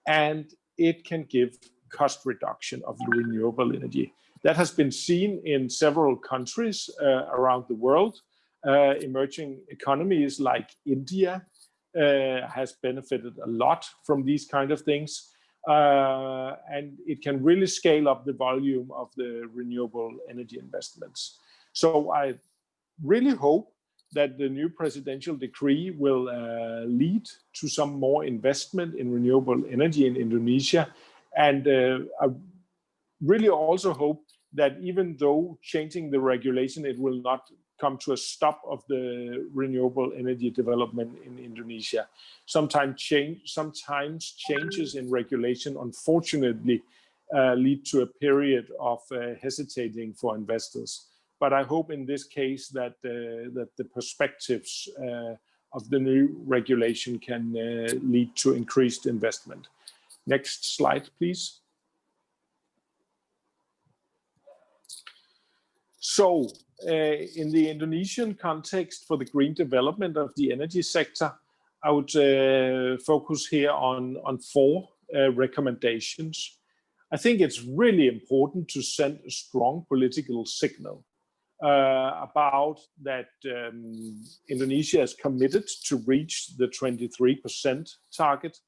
and it can give cost reduction of renewable energy. That has been seen in several countries around the world. Emerging economies like India has benefited a lot from these kind of things. And it can really scale up the volume of the renewable energy investments. So I really hope that the new presidential decree will lead to some more investment in renewable energy in Indonesia. And I really also hope that even though changing the regulation, it will not come to a stop of the renewable energy development in Indonesia. Sometimes changes in regulation, unfortunately, lead to a period of hesitating for investors. But I hope in this case that the perspectives of the new regulation can lead to increased investment. Next slide, please. So in the Indonesian context for the green development of the energy sector, I would focus here on 4 recommendations. I think it's really important to send a strong political signal about that Indonesia is committed to reach the 23% target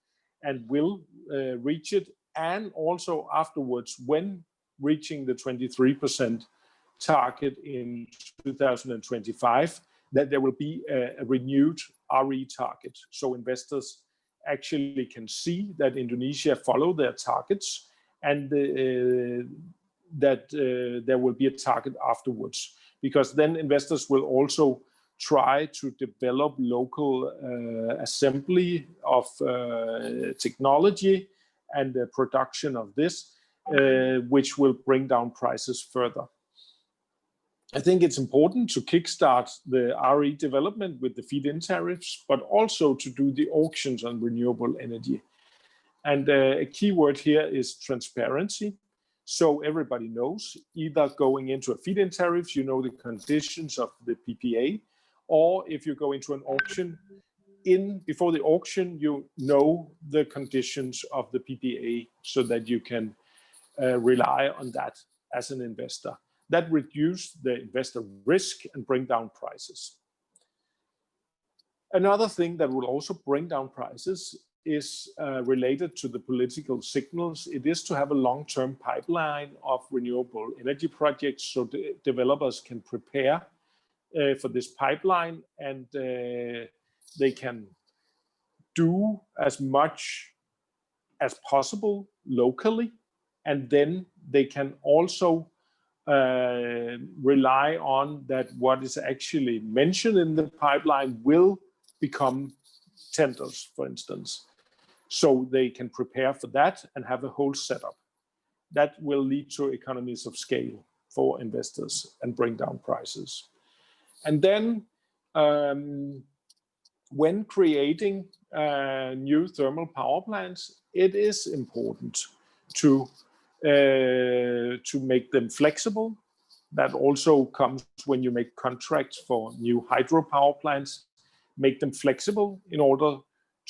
and will reach it. And also afterwards, when reaching the 23% target in 2025, that there will be a renewed RE target. So investors actually can see that Indonesia follow their targets and that there will be a target afterwards. Because then investors will also try to develop local assembly of technology and the production of this, which will bring down prices further. I think it's important to kickstart the RE development with the feed-in tariffs, but also to do the auctions on renewable energy. And a key word here is transparency. So everybody knows, either going into a feed-in tariff, you know the conditions of the PPA, or if you go into an auction, before the auction, you know the conditions of the PPA so that you can rely on that as an investor. That reduces the investor risk and bring down prices. Another thing that will also bring down prices is related to the political signals. It is to have a long-term pipeline of renewable energy projects so the developers can prepare for this pipeline and they can do as much as possible locally, and then they can also rely on that what is actually mentioned in the pipeline will become tenders, for instance. So they can prepare for that and have a whole setup. That will lead to economies of scale for investors and bring down prices. And then when creating new thermal power plants, it is important to make them flexible. That also comes when you make contracts for new hydropower plants. Make them flexible in order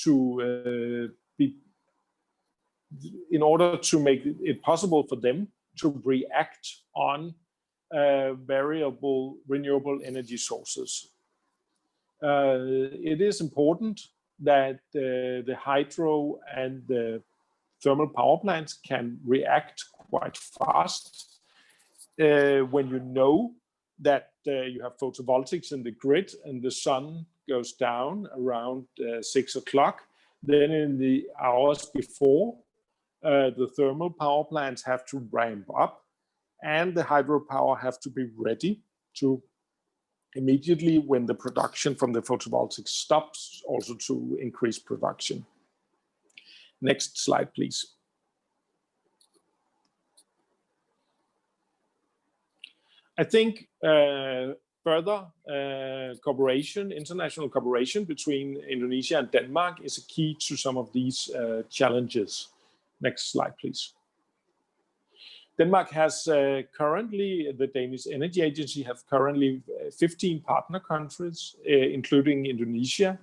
to make it possible for them to react on variable renewable energy sources. It is important that the hydro and the thermal power plants can react quite fast when you know that you have photovoltaics in the grid and the sun goes down around 6 o'clock. Then in the hours before, the thermal power plants have to ramp up and the hydropower have to be ready to immediately when the production from the photovoltaics stops, also to increase production. Next slide, please. I think further cooperation, international cooperation between Indonesia and Denmark is a key to some of these challenges. Next slide, please. Denmark has currently, the Danish Energy Agency have currently 15 partner countries, including Indonesia,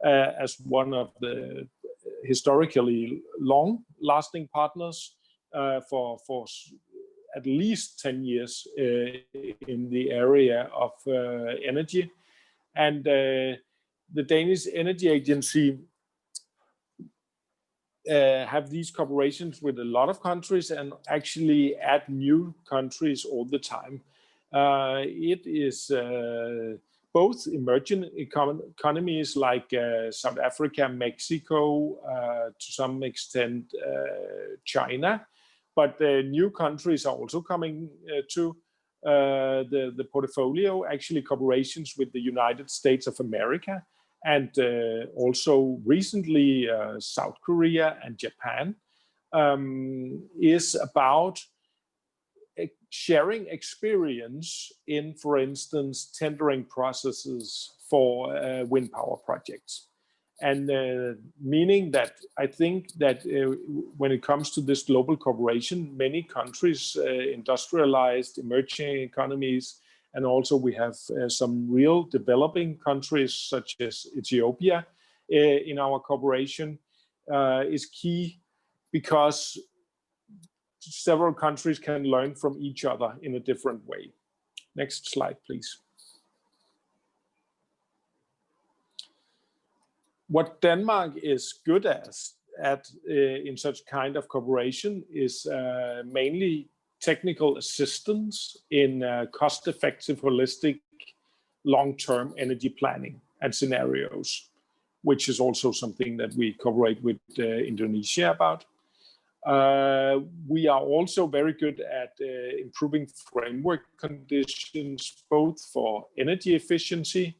as one of the historically long-lasting partners for at least 10 years in the area of energy. And the Danish Energy Agency have these cooperations with a lot of countries and actually add new countries all the time. It is both emerging economies like South Africa, Mexico, to some extent China, but new countries are also coming to the portfolio, actually cooperations with the United States of America, and also recently South Korea and Japan, is about sharing experience in, for instance, tendering processes for wind power projects. And meaning that I think that when it comes to this global cooperation, many countries, industrialized, emerging economies, and also we have some real developing countries such as Ethiopia in our cooperation is key because several countries can learn from each other in a different way. Next slide, please. What Denmark is good at in such kind of cooperation is mainly technical assistance in cost-effective, holistic, long-term energy planning and scenarios, which is also something that we cooperate with Indonesia about. We are also very good at improving framework conditions, both for energy efficiency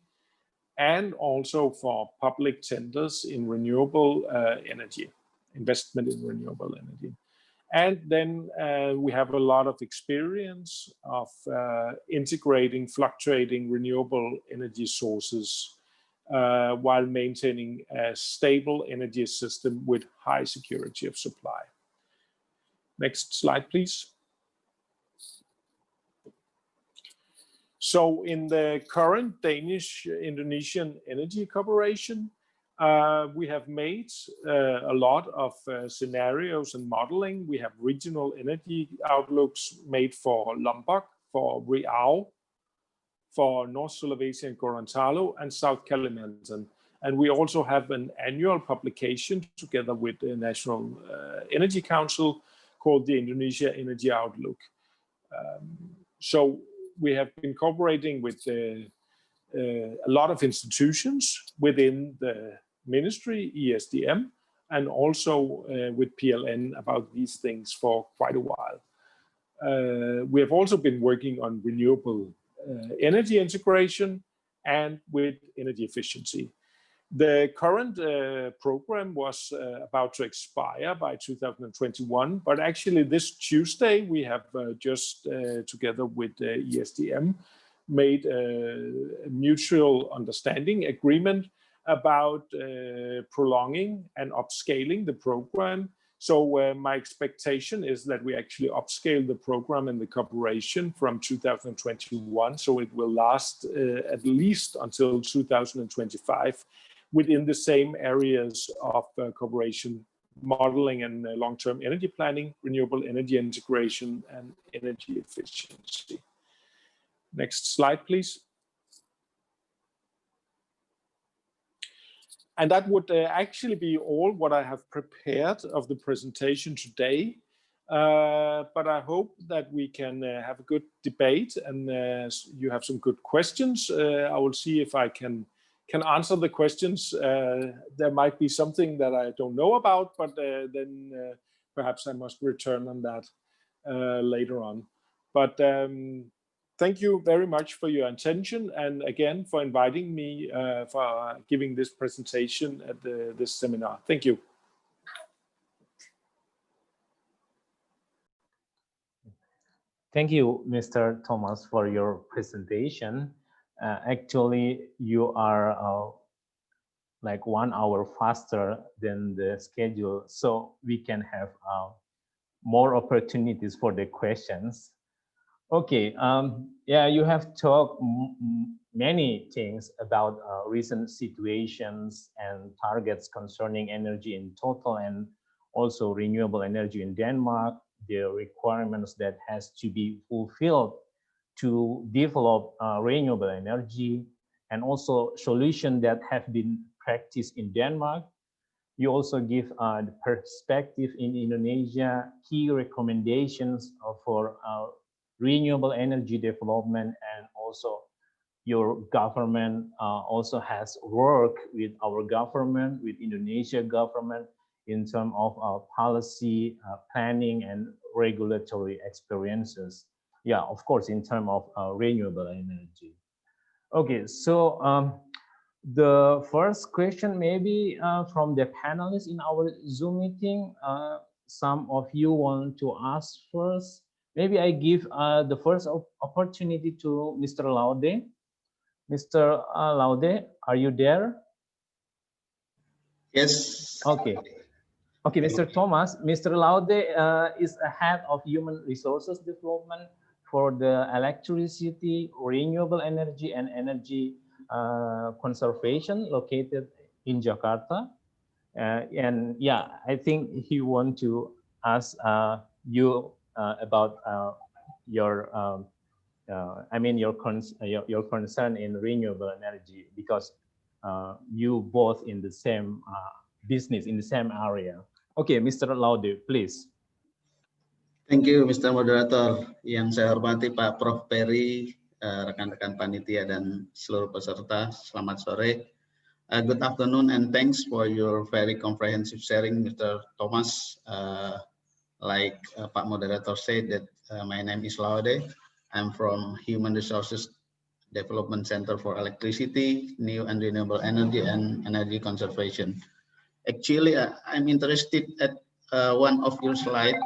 and also for public tenders in renewable energy, investment in renewable energy. And then we have a lot of experience of integrating fluctuating renewable energy sources while maintaining a stable energy system with high security of supply. Next slide, please. So in the current Danish-Indonesian energy cooperation, we have made a lot of scenarios and modeling. We have regional energy outlooks made for Lombok, for Riau, for North Sulawesi and Gorontalo, and South Kalimantan. And we also have an annual publication together with the National Energy Council called the Indonesia Energy Outlook. So we have been cooperating with a lot of institutions within the ministry, ESDM, and also with PLN about these things for quite a while. We have also been working on renewable energy integration and with energy efficiency. The current program was about to expire by 2021, but actually this Tuesday we have just together with ESDM made a mutual understanding agreement about prolonging and upscaling the program. So my expectation is that we actually upscale the program and the cooperation from 2021, so it will last at least until 2025 within the same areas of cooperation modeling and long-term energy planning, renewable energy integration, and energy efficiency. Next slide, please. And that would actually be all what I have prepared of the presentation today. But I hope that we can have a good debate and you have some good questions. I will see if I can answer the questions. There might be something that I don't know about, but then perhaps I must return on that later on. But thank you very much for your attention, and again for inviting me for giving this presentation at this seminar. Thank you. Thank you, Mr. Thomas, for your presentation. Actually, you are like 1 hour faster than the schedule, so we can have more opportunities for the questions. Okay, yeah, you have talked many things about recent situations and targets concerning energy in total and also renewable energy in Denmark, the requirements that has to be fulfilled to develop renewable energy, and also solutions that have been practiced in Denmark. You also give the perspective in Indonesia, key recommendations for renewable energy development, and also your government also has worked with our government, with Indonesia government in terms of policy, planning, and regulatory experiences. Yeah, of course, in terms of renewable energy. Okay, so the first question maybe from the panelists in our Zoom meeting. Some of you want to ask first. Maybe I give the first opportunity to Mr. Laude. Mr. Laude, are you there? Yes. Okay. Okay, Mr. Thomas. Mr. Laude is a head of human resources development for the electricity, renewable energy, and energy conservation located in Jakarta. And yeah, I think he want to ask you about your I mean your concern in renewable energy, because you both in the same business, in the same area. Okay, Mr. Laude, please. Thank you, Mr. Moderator. Yang saya hormati Pak Prof. Peri, rekan-rekan panitia dan seluruh peserta. Selamat sore. Good afternoon and thanks for your very comprehensive sharing, Mr. Thomas. Like Pak Moderator said that my name is Laude. I'm from Human Resources Development Center for Electricity, New and Renewable Energy, and Energy Conservation. Actually, I'm interested at one of your slides,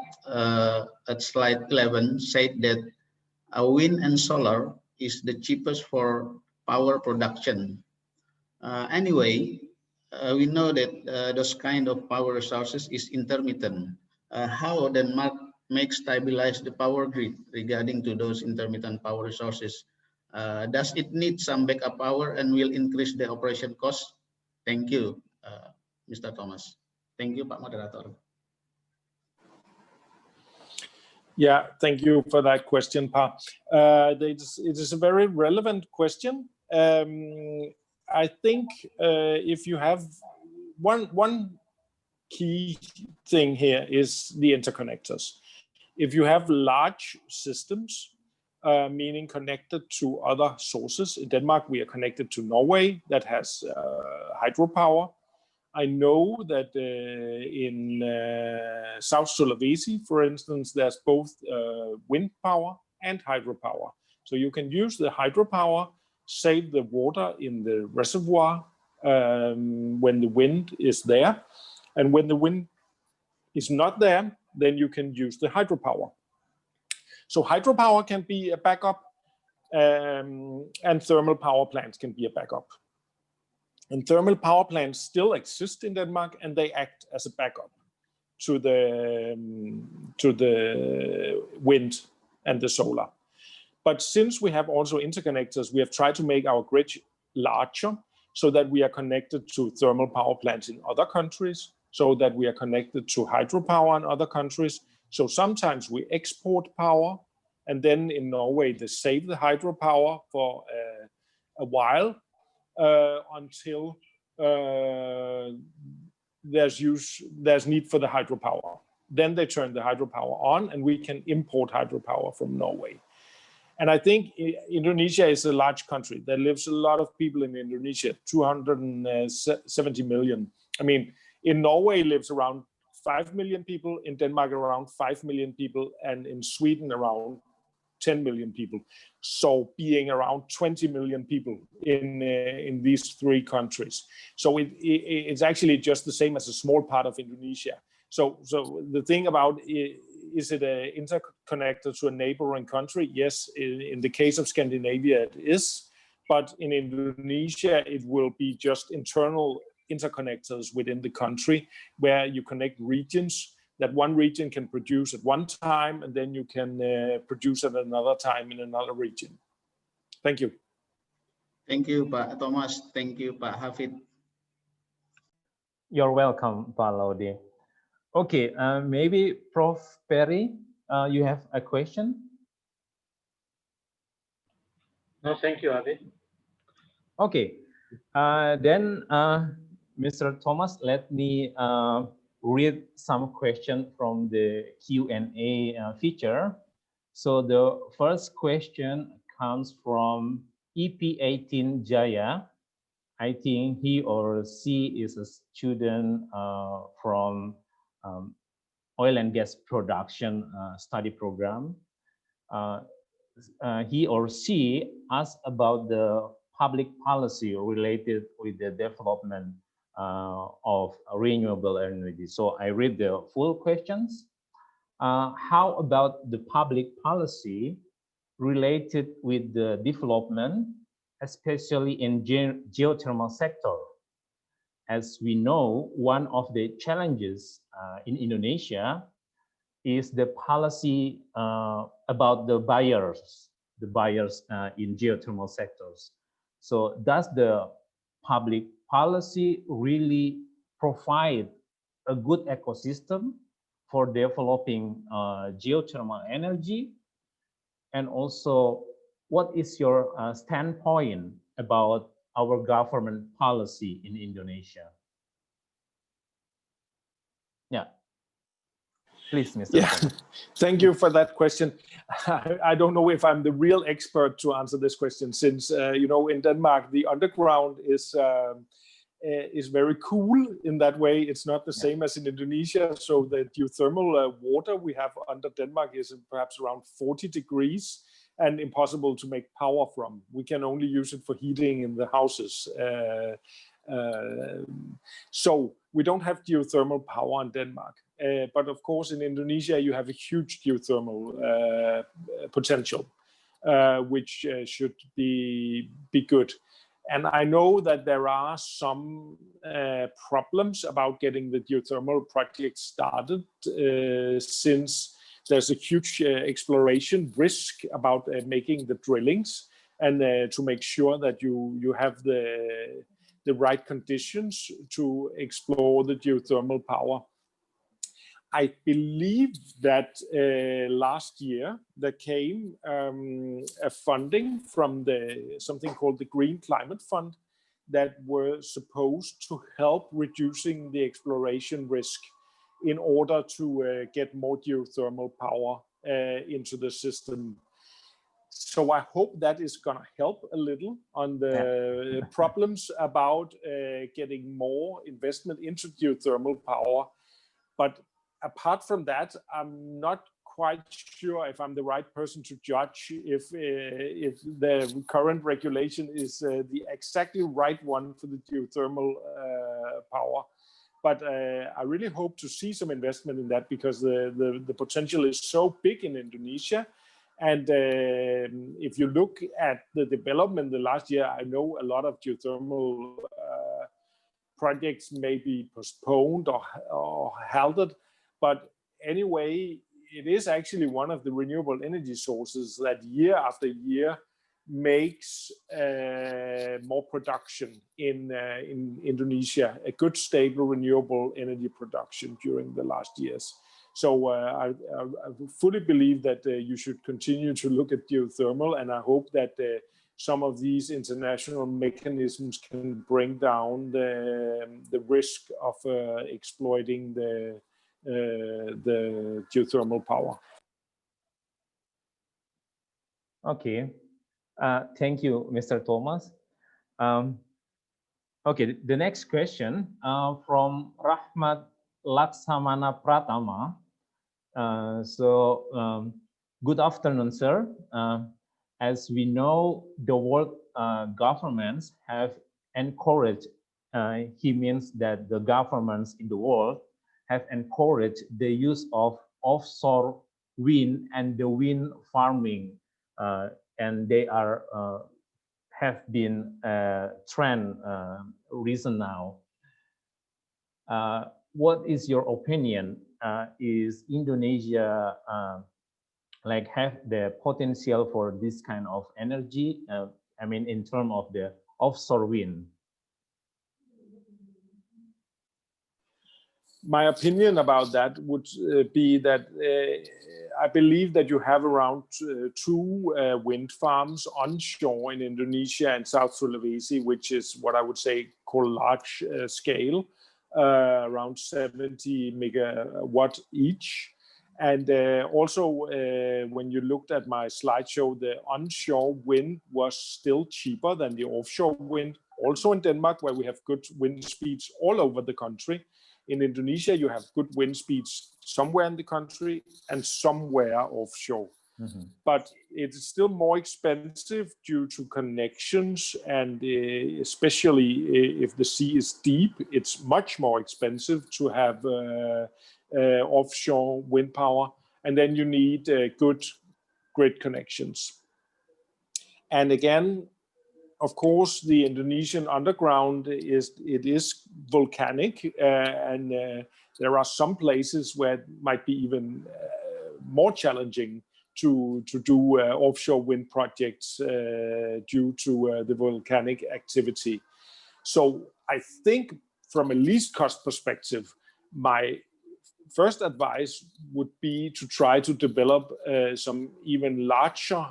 at slide 11, said that wind and solar is the cheapest for power production. Anyway, we know that those kind of power resources is intermittent. How Denmark make stabilize the power grid regarding to those intermittent power resources? Does it need some backup power and will increase the operation cost? Thank you, Mr. Thomas. Thank you, Pak Moderator. Yeah, thank you for that question, Pa. It is a very relevant question. I think if you have one key thing here is the interconnectors. If you have large systems, meaning connected to other sources, in Denmark we are connected to Norway that has hydropower. I know that in South Sulawesi, for instance, there's both wind power and hydropower. So you can use the hydropower, save the water in the reservoir when the wind is there. And when the wind is not there, then you can use the hydropower. So hydropower can be a backup, and thermal power plants can be a backup. And thermal power plants still exist in Denmark, and they act as a backup to the wind and the solar. But since we have also interconnectors, we have tried to make our grid larger so that we are connected to thermal power plants in other countries so that we are connected to hydropower in other countries. So sometimes we export power, and then in Norway they save the hydropower for a while until there's need for the hydropower. Then they turn the hydropower on, and we can import hydropower from Norway. And I think Indonesia is a large country. There lives a lot of people in Indonesia, 270 million. I mean, in Norway lives around 5 million people, in Denmark around 5 million people, and in Sweden around 10 million people. So being around 20 million people in these three countries. So it's actually just the same as a small part of Indonesia. So the thing about is it an interconnector to a neighboring country? Yes, in the case of Scandinavia it is, but in Indonesia it will be just internal interconnectors within the country where you connect regions, that one region can produce at one time and then you can produce at another time in another region. Thank you. Thank you, Pak Thomas. Thank you, Pak Hafid. You're welcome, Pak Laude. Okay, maybe Prof. Perry, you have a question? No, thank you, Adi. Okay, then Mr. Thomas, let me read some questions from the Q&A feature. So the first question comes from EP18 Jaya. I think he or she is a student from oil and gas production study program. He or she asked about the public policy related with the development of renewable energy. So I read the full questions. How about the public policy related with the development, especially in geothermal sector? As we know, one of the challenges in Indonesia is the policy about the buyers in geothermal sectors. So does the public policy really provide a good ecosystem for developing geothermal energy? And also, what is your standpoint about our government policy in Indonesia? Yeah. Please, Mr. Yeah, thank you for that question. I don't know if I'm the real expert to answer this question, since you know, in Denmark the underground is very cool in that way. It's not the same as in Indonesia. So the geothermal water we have under Denmark is perhaps around 40 degrees and impossible to make power from. We can only use it for heating in the houses. So we don't have geothermal power in Denmark. But of course, in Indonesia, you have a huge geothermal potential, which should be good. And I know that there are some problems about getting the geothermal project started, since there's a huge exploration risk about making the drillings and to make sure that you have the right conditions to explore the geothermal power. I believe that last year there came a funding from something called the Green Climate Fund that were supposed to help reducing the exploration risk in order to get more geothermal power into the system. So I hope that is going to help a little on the problems about getting more investment into geothermal power. But apart from that, I'm not quite sure if I'm the right person to judge if the current regulation is the exactly right one for the geothermal power. But I really hope to see some investment in that, because the potential is so big in Indonesia. And if you look at the development the last year, I know a lot of geothermal projects may be postponed or halted. But anyway, it is actually one of the renewable energy sources that year after year makes more production in Indonesia, a good stable renewable energy production during the last years. So I fully believe that you should continue to look at geothermal, and I hope that some of these international mechanisms can bring down the risk of exploiting the geothermal power. Okay, thank you, Mr. Thomas. Okay, the next question from Rahmat Laksamana Pratama. Good afternoon, sir. As we know, the world governments have encouraged, he means that the governments in the world have encouraged the use of offshore wind and the wind farming, and they are have been a trend recent now. What is your opinion? Is Indonesia like have the potential for this kind of energy? I mean, in terms of the offshore wind. My opinion about that would be that I believe that you have around 2 wind farms onshore in Indonesia and South Sulawesi, which is what I would say called large scale, around 70 megawatt each. And also, when you looked at my slideshow, the onshore wind was still cheaper than the offshore wind. Also in Denmark, where we have good wind speeds all over the country. In Indonesia, you have good wind speeds somewhere in the country and somewhere offshore. Mm-hmm. But it's still more expensive due to connections, and especially if the sea is deep, it's much more expensive to have offshore wind power, and then you need good grid connections. And again, of course, the Indonesian underground is volcanic, and there are some places where it might be even more challenging to do offshore wind projects due to the volcanic activity. So I think from a least cost perspective, my first advice would be to try to develop some even larger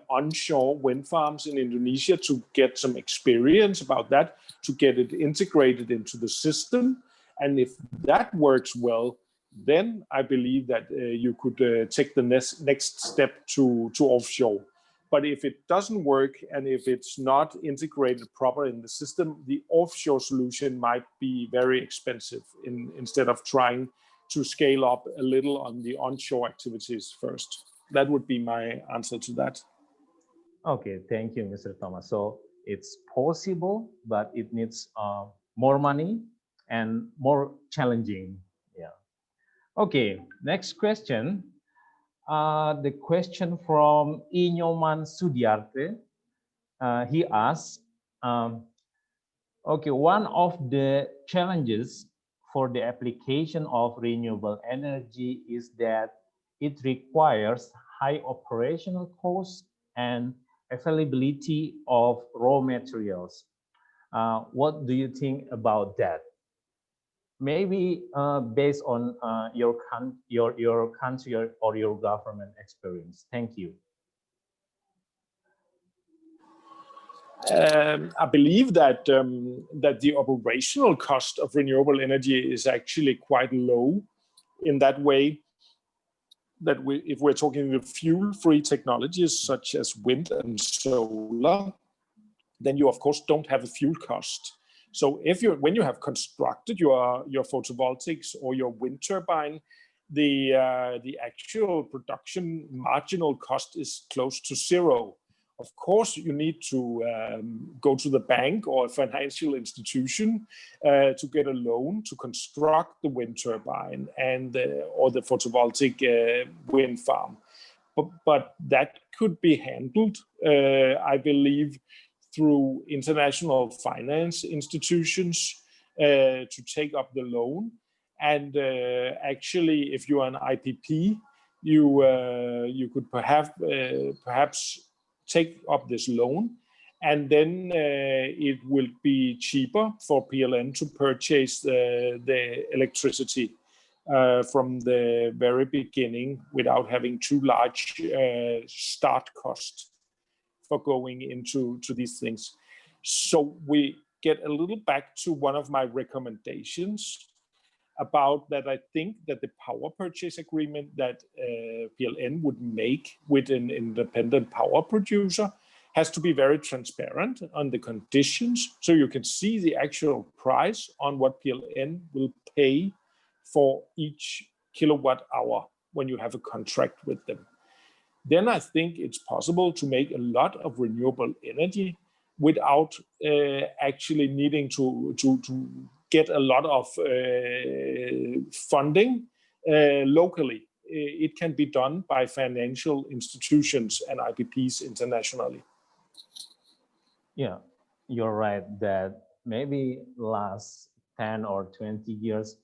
onshore wind farms in Indonesia to get some experience about that, to get it integrated into the system. And if that works well, then I believe that you could take the next step to offshore. But if it doesn't work, and if it's not integrated properly in the system, the offshore solution might be very expensive instead of trying to scale up a little on the onshore activities first. That would be my answer to that. Okay, thank you, Mr. Thomas. So it's possible, but it needs more money and more challenging. Yeah. Okay, next question. The question from Inyoman Sudiarte. He asks, okay, one of the challenges for the application of renewable energy is that it requires high operational costs and availability of raw materials. What do you think about that? Maybe based on your country or your government experience. Thank you. I believe that that the operational cost of renewable energy is actually quite low, in that way that if we're talking the fuel-free technologies such as wind and solar, then you of course don't have a fuel cost. So when you have constructed your photovoltaics or your wind turbine, the actual production marginal cost is close to zero. Of course, you need to go to the bank or a financial institution to get a loan to construct the wind turbine and or the photovoltaic wind farm. But that could be handled, I believe, through international finance institutions to take up the loan. And actually, if you are an IPP, you could perhaps take up this loan, and then it will be cheaper for PLN to purchase the electricity from the very beginning without having too large start cost for going into these things. So we get a little back to one of my recommendations about that. I think that the power purchase agreement that PLN would make with an independent power producer has to be very transparent on the conditions, so you can see the actual price on what PLN will pay for each kilowatt hour when you have a contract with them. Then I think it's possible to make a lot of renewable energy without actually needing to get a lot of funding locally. It can be done by financial institutions and IPPs internationally. Yeah, you're right that maybe last 10 or 20 years,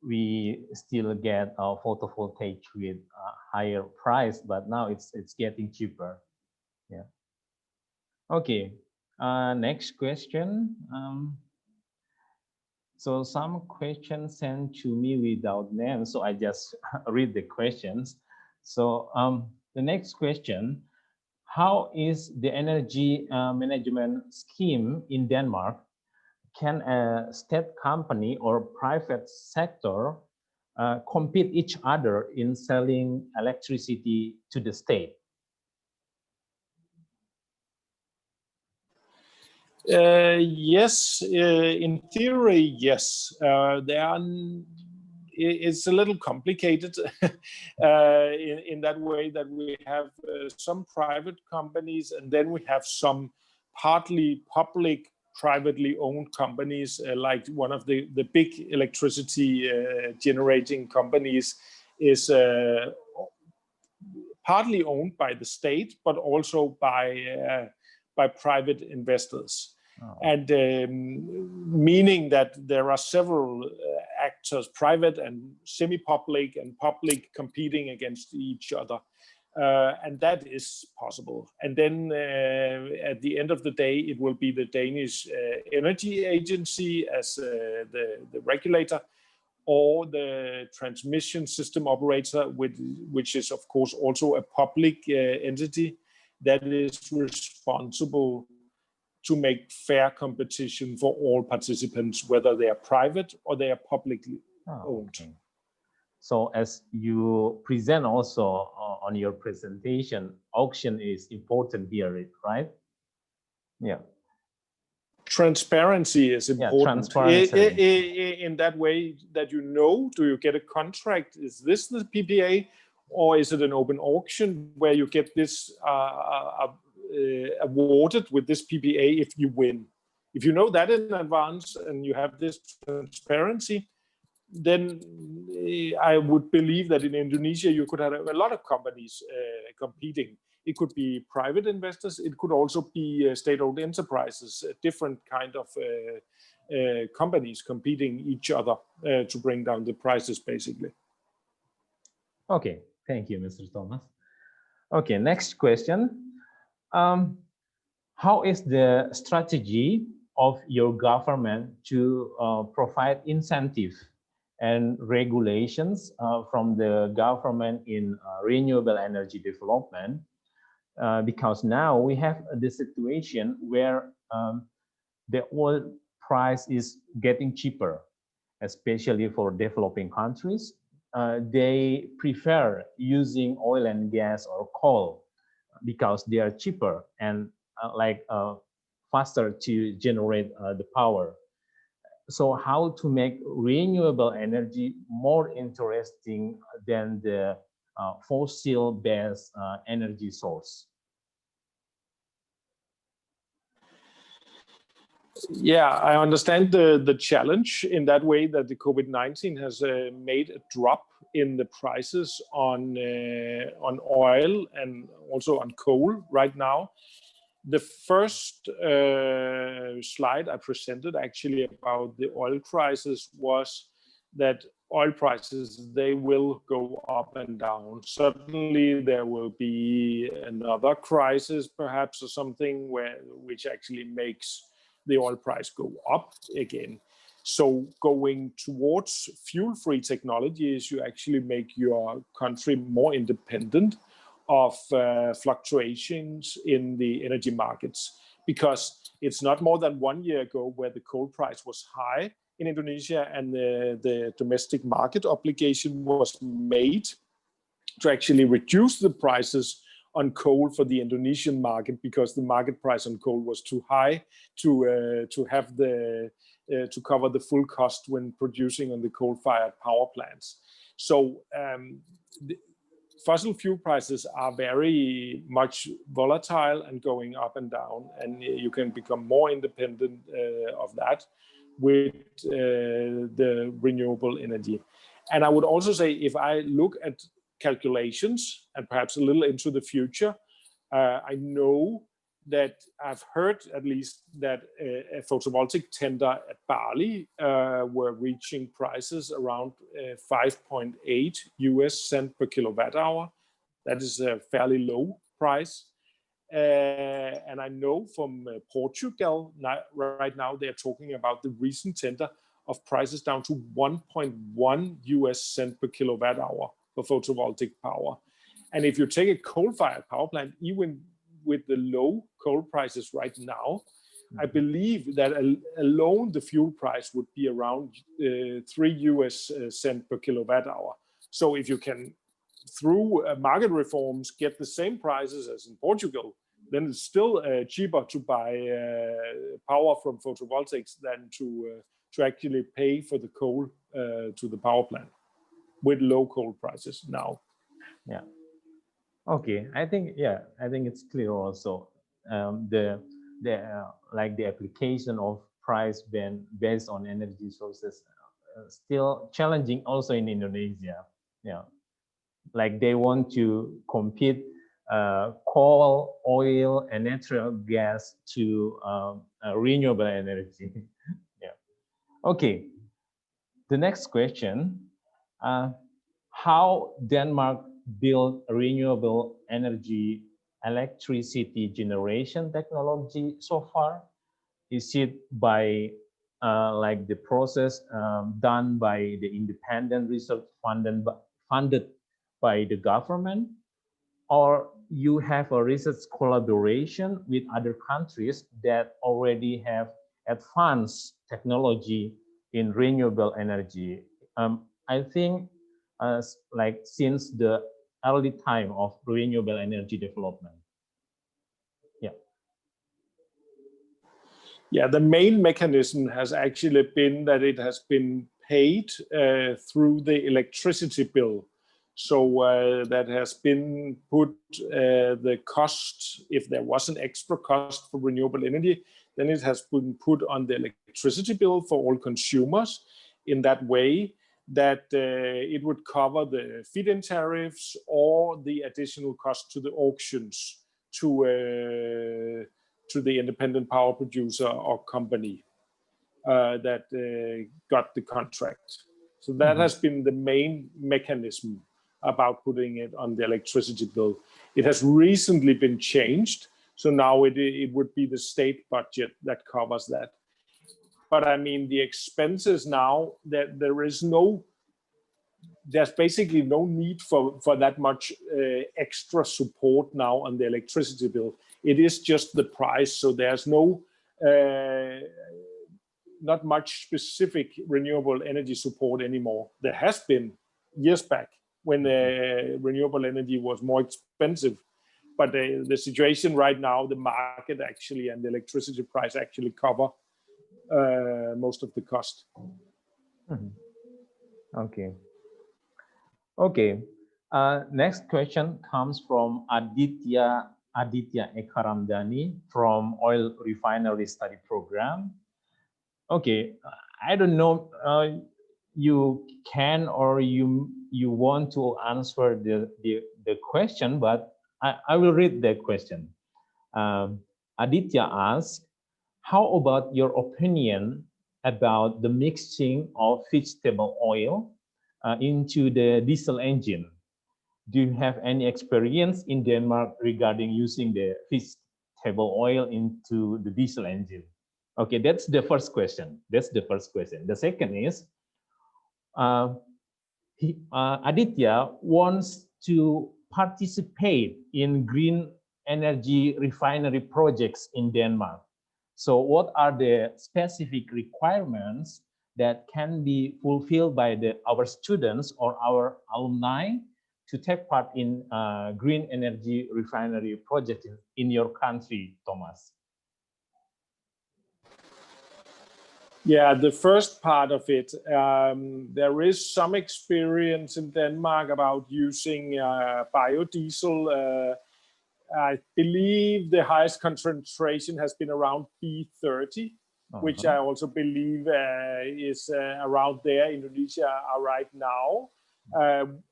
we still get our photovoltaic with a higher price, but now it's getting cheaper. Yeah. Okay. Next question. So some questions sent to me without names, so I just read the questions. So the next question: how is the energy management scheme in Denmark? Can a state company or private sector compete each other in selling electricity to the state? Yes, in theory, yes. It's a little complicated in that way that we have some private companies, and then we have some partly public, privately owned companies, like one of the big electricity generating companies is partly owned by the state, but also by private investors. Oh. And meaning that there are several actors, private and semi-public and public, competing against each other. And that is possible. And then at the end of the day, it will be the Danish Energy Agency as the regulator, or the transmission system operator, which is of course also a public entity that is responsible to make fair competition for all participants, whether they are private or they are publicly owned. Okay. So as you present also on your presentation, auction is important here, right? Yeah. Transparency is important. Yeah, transparency. In that way that you know, do you get a contract? Is this the PPA? Or is it an open auction where you get this awarded with this PPA if you win? If you know that in advance and you have this transparency, then I would believe that in Indonesia you could have a lot of companies competing. It could be private investors. It could also be state-owned enterprises, different kind of companies competing each other to bring down the prices, basically. Okay, thank you, Mr. Thomas. Okay, next question. How is the strategy of your government to provide incentive and regulations from the government in renewable energy development? Because now we have the situation where the oil price is getting cheaper, especially for developing countries. They prefer using oil and gas or coal because they are cheaper and faster to generate the power. So how to make renewable energy more interesting than the fossil-based energy source? Yeah, I understand the challenge in that way that the COVID-19 has made a drop in the prices on oil and also on coal right now. The first slide I presented actually about the oil prices was that oil prices, they will go up and down. Certainly there will be another crisis perhaps, or something which actually makes the oil price go up again. So going towards fuel-free technologies, you actually make your country more independent of fluctuations in the energy markets, because it's not more than 1 year ago where the coal price was high in Indonesia, and the domestic market obligation was made to actually reduce the prices on coal for the Indonesian market, because the market price on coal was too high to have to cover the full cost when producing on the coal-fired power plants. So fossil fuel prices are very much volatile and going up and down, and you can become more independent of that with the renewable energy. And I would also say, if I look at calculations and perhaps a little into the future, I know that I've heard at least that a photovoltaic tender at Bali were reaching prices around 5.8 US cent per kilowatt hour. That is a fairly low price. And I know from Portugal right now, they're talking about the recent tender of prices down to 1.1 US cent per kilowatt hour for photovoltaic power. And if you take a coal-fired power plant, even with the low coal prices right now, I believe that alone the fuel price would be around 3 US cent per kilowatt hour. So if you can, through market reforms, get the same prices as in Portugal, then it's still cheaper to buy power from photovoltaics than to actually pay for the coal to the power plant with low coal prices now. Yeah. Okay. I think it's clear also. The application of price based on energy sources still challenging also in Indonesia. Yeah. Like they want to compete coal, oil, and natural gas to renewable energy. Yeah. Okay. The next question: how Denmark build renewable energy electricity generation technology so far? Is it by like the process done by the independent research funded by the government, or you have a research collaboration with other countries that already have advanced technology in renewable energy? I think like since the early time of renewable energy development. Yeah. Yeah, the main mechanism has actually been that it has been paid through the electricity bill. So that has been put the cost, if there was an extra cost for renewable energy, then it has been put on the electricity bill for all consumers in that way that it would cover the feed-in tariffs or the additional cost to the auctions to the independent power producer or company that got the contract. So that has been the main mechanism about putting it on the electricity bill. It has recently been changed, so now it would be the state budget that covers that. But I mean, the expenses now, that there's basically no need for that much extra support now on the electricity bill. It is just the price, so there's not much specific renewable energy support anymore. There has been years back when renewable energy was more expensive, but the situation right now, the market actually and the electricity price actually cover most of the cost. Okay. Okay. Next question comes from Aditya Ekaramdani from Oil Refinery Study Program. Okay, I don't know you can or you want to answer the question, but I will read the question. Aditya asks, how about your opinion about the mixing of vegetable oil into the diesel engine. Do you have any experience in Denmark regarding using the vegetable oil into the diesel engine? Okay, that's the first question. The second is, Aditya wants to participate in green energy refinery projects in Denmark. So what are the specific requirements that can be fulfilled by our students or our alumni to take part in green energy refinery project in your country, Thomas? Yeah, the first part of it, there is some experience in Denmark about using biodiesel. I believe the highest concentration has been around B30, which I also believe is around there. Indonesia are right now.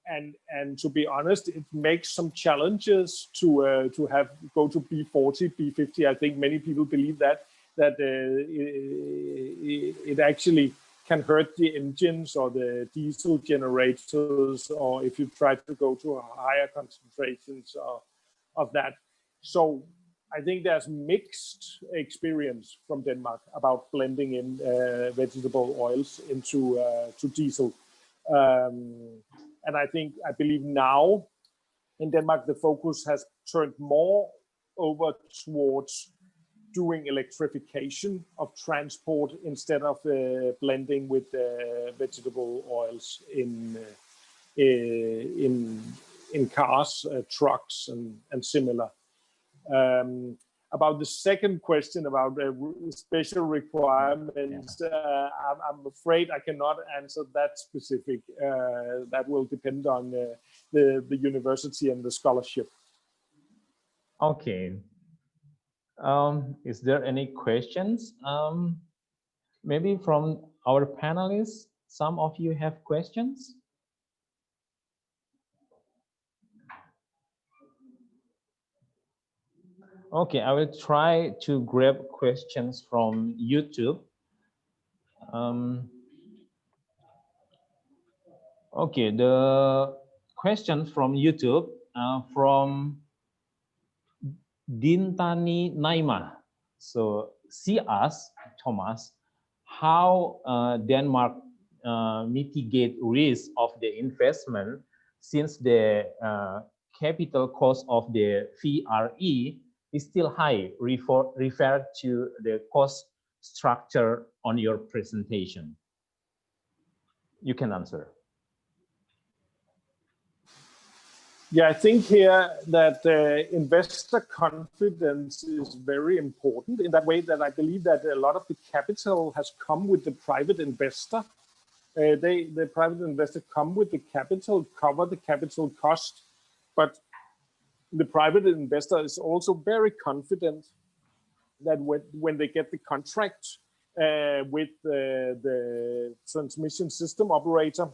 And to be honest, it makes some challenges to go to B40, B50. I think many people believe that it actually can hurt the engines or the diesel generators, or if you try to go to higher concentrations of that. So I think there's mixed experience from Denmark about blending in vegetable oils into to diesel. And I believe now in Denmark, the focus has turned more over towards doing electrification of transport instead of blending with vegetable oils in cars, trucks, and similar. About the second question about special requirements, I'm afraid I cannot answer that specific. That will depend on the university and the scholarship. Okay. Is there any questions? Maybe from our panelists, some of you have questions? Okay, I will try to grab questions from YouTube. Okay, the question from YouTube from Dintani Naima. So she asks, Thomas, how Denmark mitigate risk of the investment since the capital cost of the VRE is still high, refer to the cost structure on your presentation. You can answer. Yeah, I think here that investor confidence is very important in that way that I believe that a lot of the capital has come with the private investor. The private investor come with the capital, cover the capital cost, but the private investor is also very confident that when they get the contract with the transmission system operator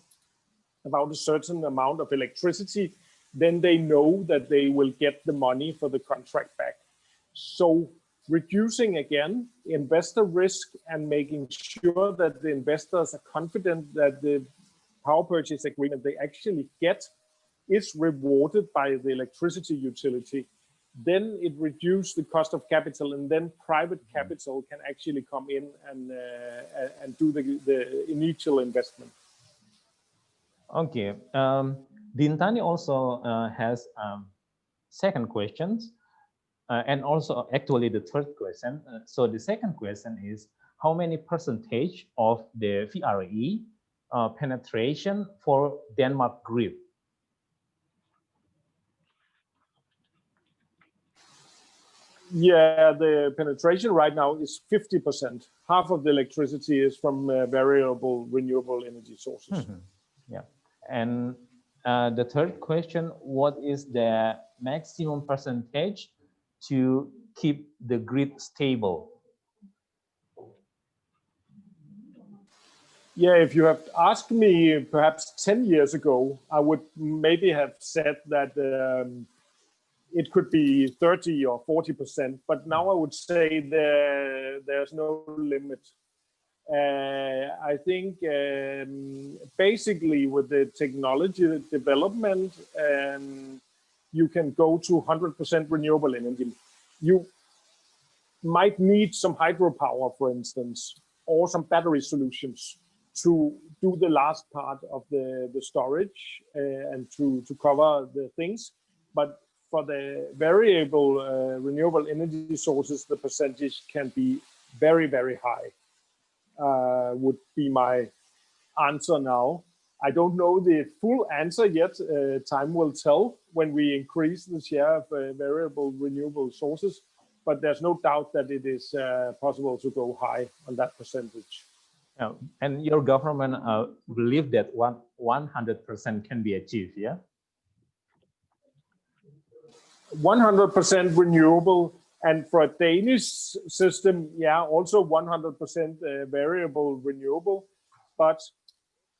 about a certain amount of electricity, then they know that they will get the money for the contract back. So reducing again investor risk and making sure that the investors are confident that the power purchase agreement they actually get is rewarded by the electricity utility, then it reduces the cost of capital, and then private capital can actually come in and do the initial investment. Okay. Dintani also has second questions, and also actually the third question. So the second question is, how many percentage of the VRE penetration for Denmark grid? Yeah, the penetration right now is 50%. Half of the electricity is from variable renewable energy sources. Mm-hmm. Yeah. And the third question, what is the maximum percentage to keep the grid stable? Yeah, if you have asked me perhaps 10 years ago, I would maybe have said that it could be 30 or 40%, but now I would say there's no limit. I think basically with the technology development, you can go to 100% renewable energy. You might need some hydropower, for instance, or some battery solutions to do the last part of the storage and to cover the things. But for the variable renewable energy sources, the percentage can be very, very high, would be my answer now. I don't know the full answer yet. Time will tell when we increase the share of variable renewable sources, but there's no doubt that it is possible to go high on that percentage. And your government believe that 100% can be achieved, yeah? 100% renewable, and for a Danish system, yeah, also 100% variable renewable, but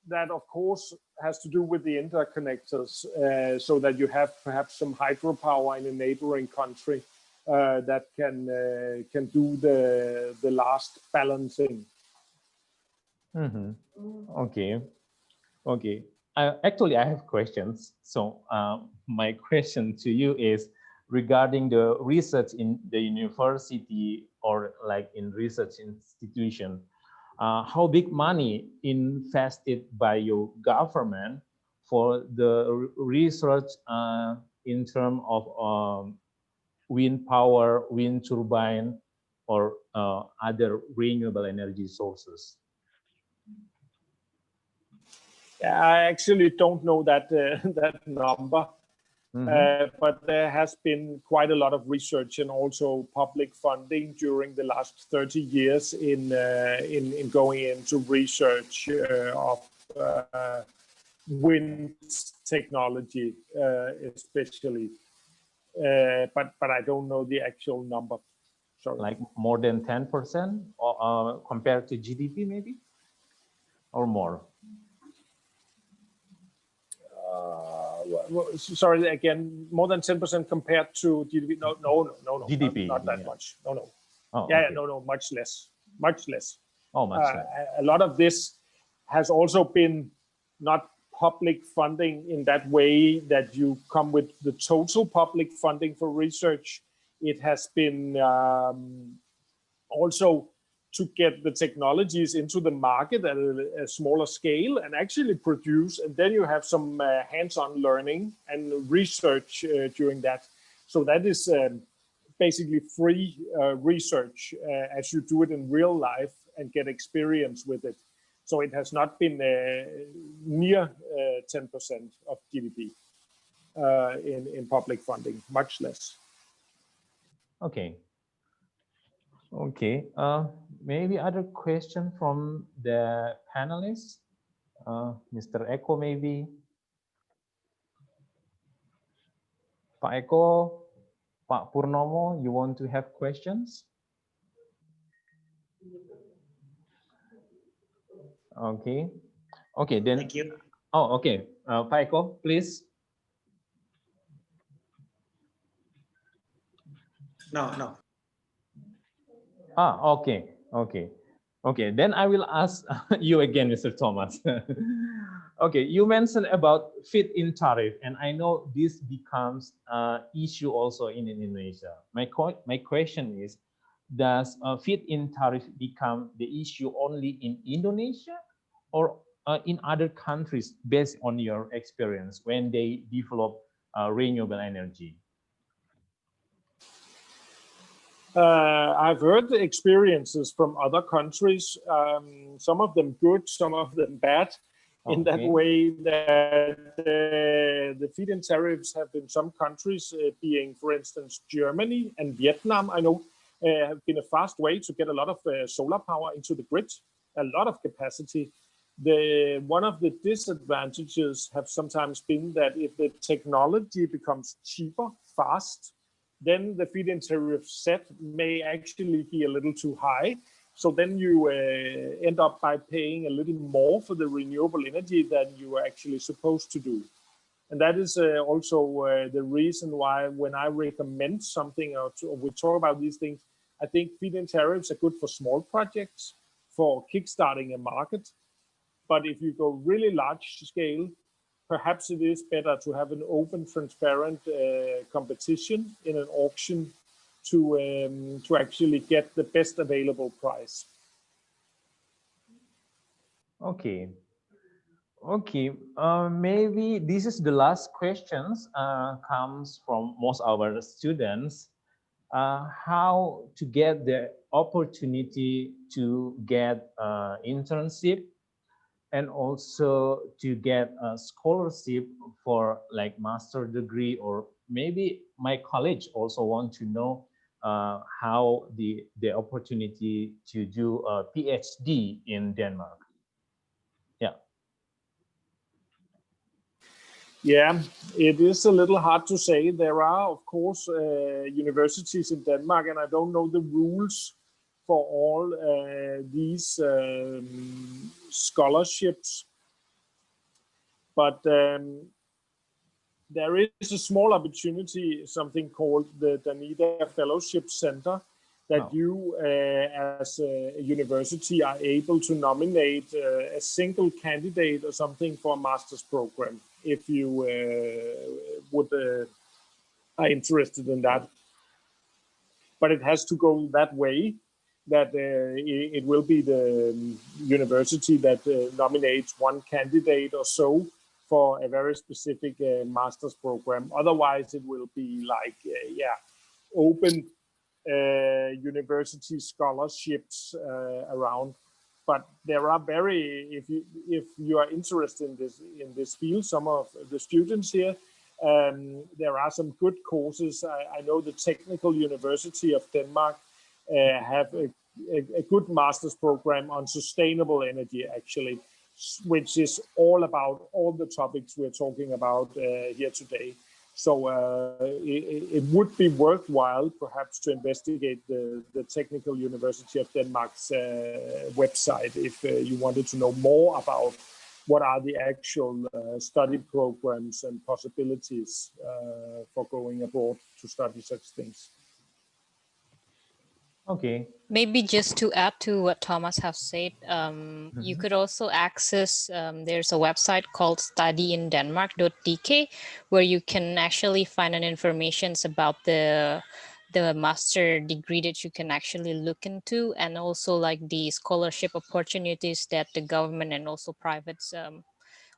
that of course has to do with the interconnectors, so that you have perhaps some hydropower in a neighboring country that can do the last balancing. Mm-hmm. Okay. Okay. Actually, I have questions. So my question to you is regarding the research in the university or like in research institution. How big money invested by your government for the research in terms of wind power, wind turbine, or other renewable energy sources? I actually don't know that that number, but there has been quite a lot of research and also public funding during the last 30 years in going into research of wind technology, especially. But I don't know the actual number. Sorry. Like more than 10% or compared to GDP, maybe, or more. Sorry, again, more than 10% compared to GDP? No, GDP, not that much. No. Oh, yeah, okay. no, much less. Oh, much less. A lot of this has also been not public funding in that way that you come with the total public funding for research. It has been also to get the technologies into the market at a smaller scale and actually produce, and then you have some hands-on learning and research during that. So that is basically free research as you do it in real life and get experience with it. So it has not been near 10% of GDP in public funding, much less. Okay. Okay. Maybe other question from the panelists. Mr. Eko, maybe. Pak Eko, Pak Purnomo, you want to have questions? Okay. Okay, then. Thank you. Oh, okay. Pak Eko, please. No. Okay. Then I will ask you again, Mr. Thomas. Okay, you mentioned about feed-in tariff, and I know this becomes an issue also in Indonesia. My question is, does feed-in tariff become the issue only in Indonesia or in other countries based on your experience when they develop renewable energy? I've heard the experiences from other countries, some of them good, some of them bad, in that way that the feed-in tariffs have in some countries being, for instance, Germany and Vietnam, I know, have been a fast way to get a lot of solar power into the grid, a lot of capacity. One of the disadvantages have sometimes been that if the technology becomes cheaper, fast, then the feed-in tariff set may actually be a little too high. So then you end up by paying a little more for the renewable energy than you are actually supposed to do. And that is also the reason why when I recommend something or we talk about these things, I think feed-in tariffs are good for small projects, for kickstarting a market. But if you go really large scale, perhaps it is better to have an open, transparent competition in an auction to actually get the best available price. Okay. Okay, maybe this is the last questions comes from most of our students. How to get the opportunity to get internship and also to get a scholarship for like master degree, or maybe my college also want to know how the opportunity to do a PhD in Denmark. Yeah. Yeah, it is a little hard to say. There are, of course, universities in Denmark, and I don't know the rules for all these scholarships. But there is a small opportunity, something called the Danida Fellowship Center, that you as a university are able to nominate a single candidate or something for a master's program if you are interested in that. But it has to go that way, that it will be the university that nominates one candidate or so for a very specific master's program. Otherwise, it will be like, open university scholarships around. But there are if you are interested in this field, some of the students here, there are some good courses. I know the Technical University of Denmark have a good master's program on sustainable energy, actually, which is all about all the topics we're talking about here today. So it would be worthwhile, perhaps, to investigate the Technical University of Denmark's website if you wanted to know more about what are the actual study programs and possibilities for going abroad to study such things. Okay. Maybe just to add to what Thomas has said, you could also access, there's a website called studyindenmark.dk, where you can actually find an information about the master degree that you can actually look into, and also like the scholarship opportunities that the government and also privates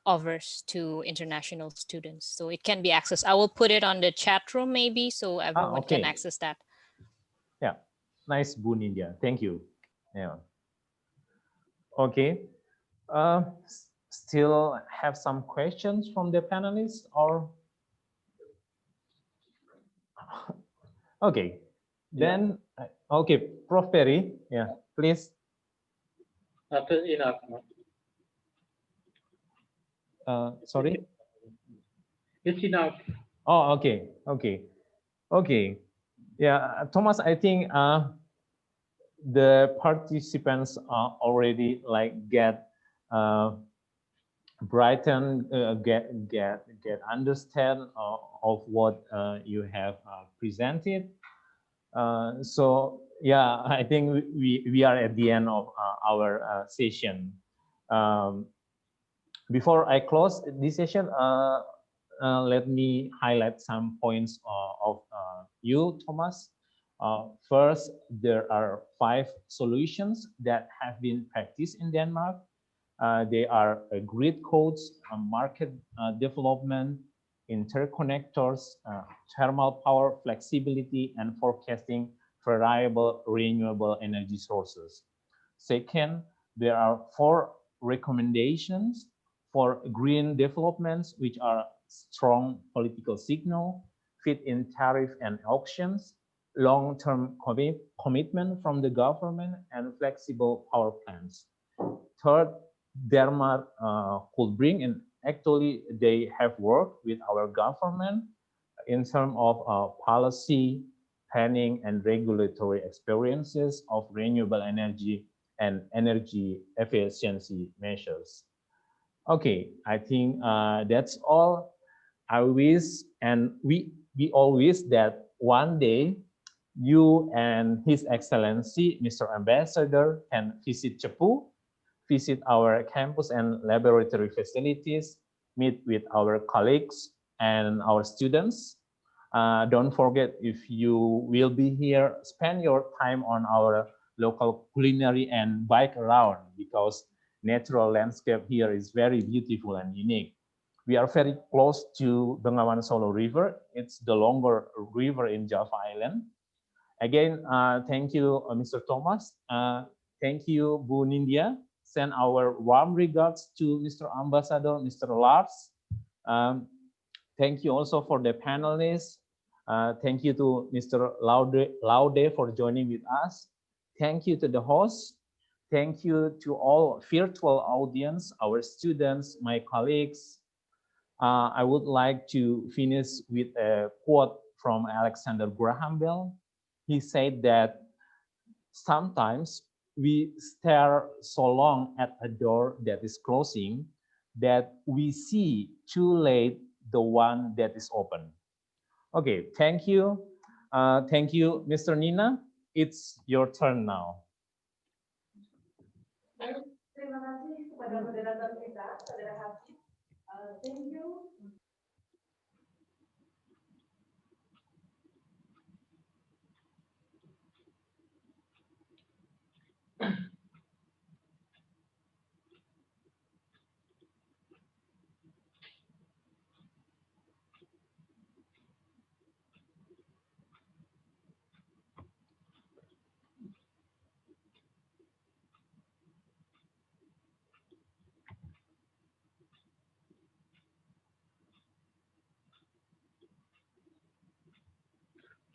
offers to international students. So it can be accessed. I will put it on the chat room maybe, so everyone can access that. Yeah, nice, Boon India. Thank you. Yeah. Okay. Still have some questions from the panelists, or? Okay. Then, okay, Prof. Perry, yeah, please. Enough. Sorry? It's enough. Oh, okay, okay, okay. Yeah, Thomas, I think the participants already like get brighten, get understand of what you have presented. So yeah, I think we are at the end of our session. Before I close this session, let me highlight some points of you, Thomas. First, there are 5 solutions that have been practiced in Denmark. They are grid codes, market development, interconnectors, thermal power flexibility, and forecasting variable renewable energy sources. Second, there are 4 recommendations for green developments, which are strong political signal, feed-in tariff and auctions, long-term commitment from the government, and flexible power plants. Third, Denmark could bring, and actually they have worked with our government in terms of policy, planning, and regulatory experiences of renewable energy and energy efficiency measures. Okay, I think that's all. I wish, and we all wish that one day you and His Excellency, Mr. Ambassador, can visit Cepu, visit our campus and laboratory facilities, meet with our colleagues and our students. Don't forget, if you will be here, spend your time on our local culinary and bike around, because natural landscape here is very beautiful and unique. We are very close to Bengawan Solo River. It's the longer river in Java Island. Again, thank you, Mr. Thomas. Thank you, Bu Nindya. Send our warm regards to Mr. Ambassador, Mr. Lars. Thank you also for the panelists. Thank you to Mr. Laude for joining with us. Thank you to the host. Thank you to all virtual audience, our students, my colleagues. I would like to finish with a quote from Alexander Graham Bell. He said that sometimes we stare so long at a door that is closing that we see too late the one that is open. Okay, thank you. Thank you, Mr. Nina. It's your turn now. Terima kasih kepada moderator kita, Saudara Hafid. Thank you.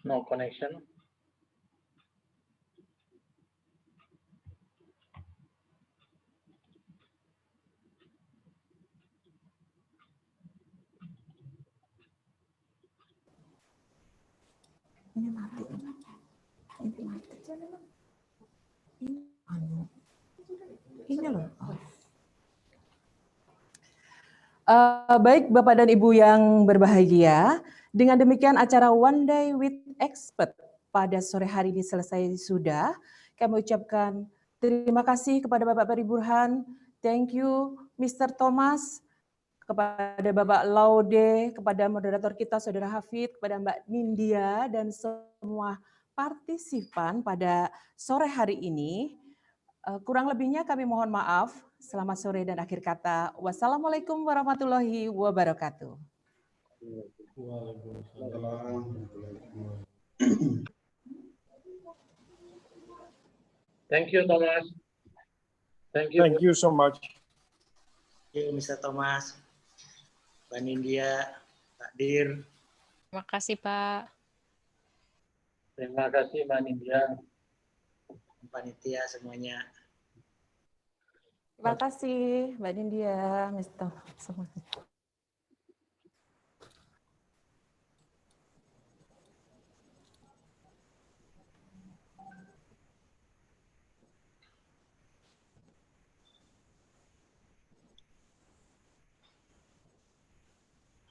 No connection. Ini mati. Ini mati. Ini loh. Baik Bapak dan Ibu yang berbahagia, dengan demikian acara One Day with Expert pada sore hari ini selesai sudah. Kami ucapkan terima kasih kepada Bapak Peri Burhan, thank you Mr. Thomas, kepada Bapak Laude, kepada moderator kita Saudara Hafid, kepada Mbak Nindya dan semua partisipan pada sore hari ini. Kurang lebihnya kami mohon maaf. Selamat sore dan akhir kata. Wassalamualaikum warahmatullahi wabarakatuh. Thank you, Thomas. Thank you so much. Thank you, Mr. Thomas, Mbak Nindya, Pak Dir. Terima kasih, Pak. Terima kasih, Mbak Nindya. Panitia semuanya. Terima kasih Mbak Nindya, Mr. Thomas.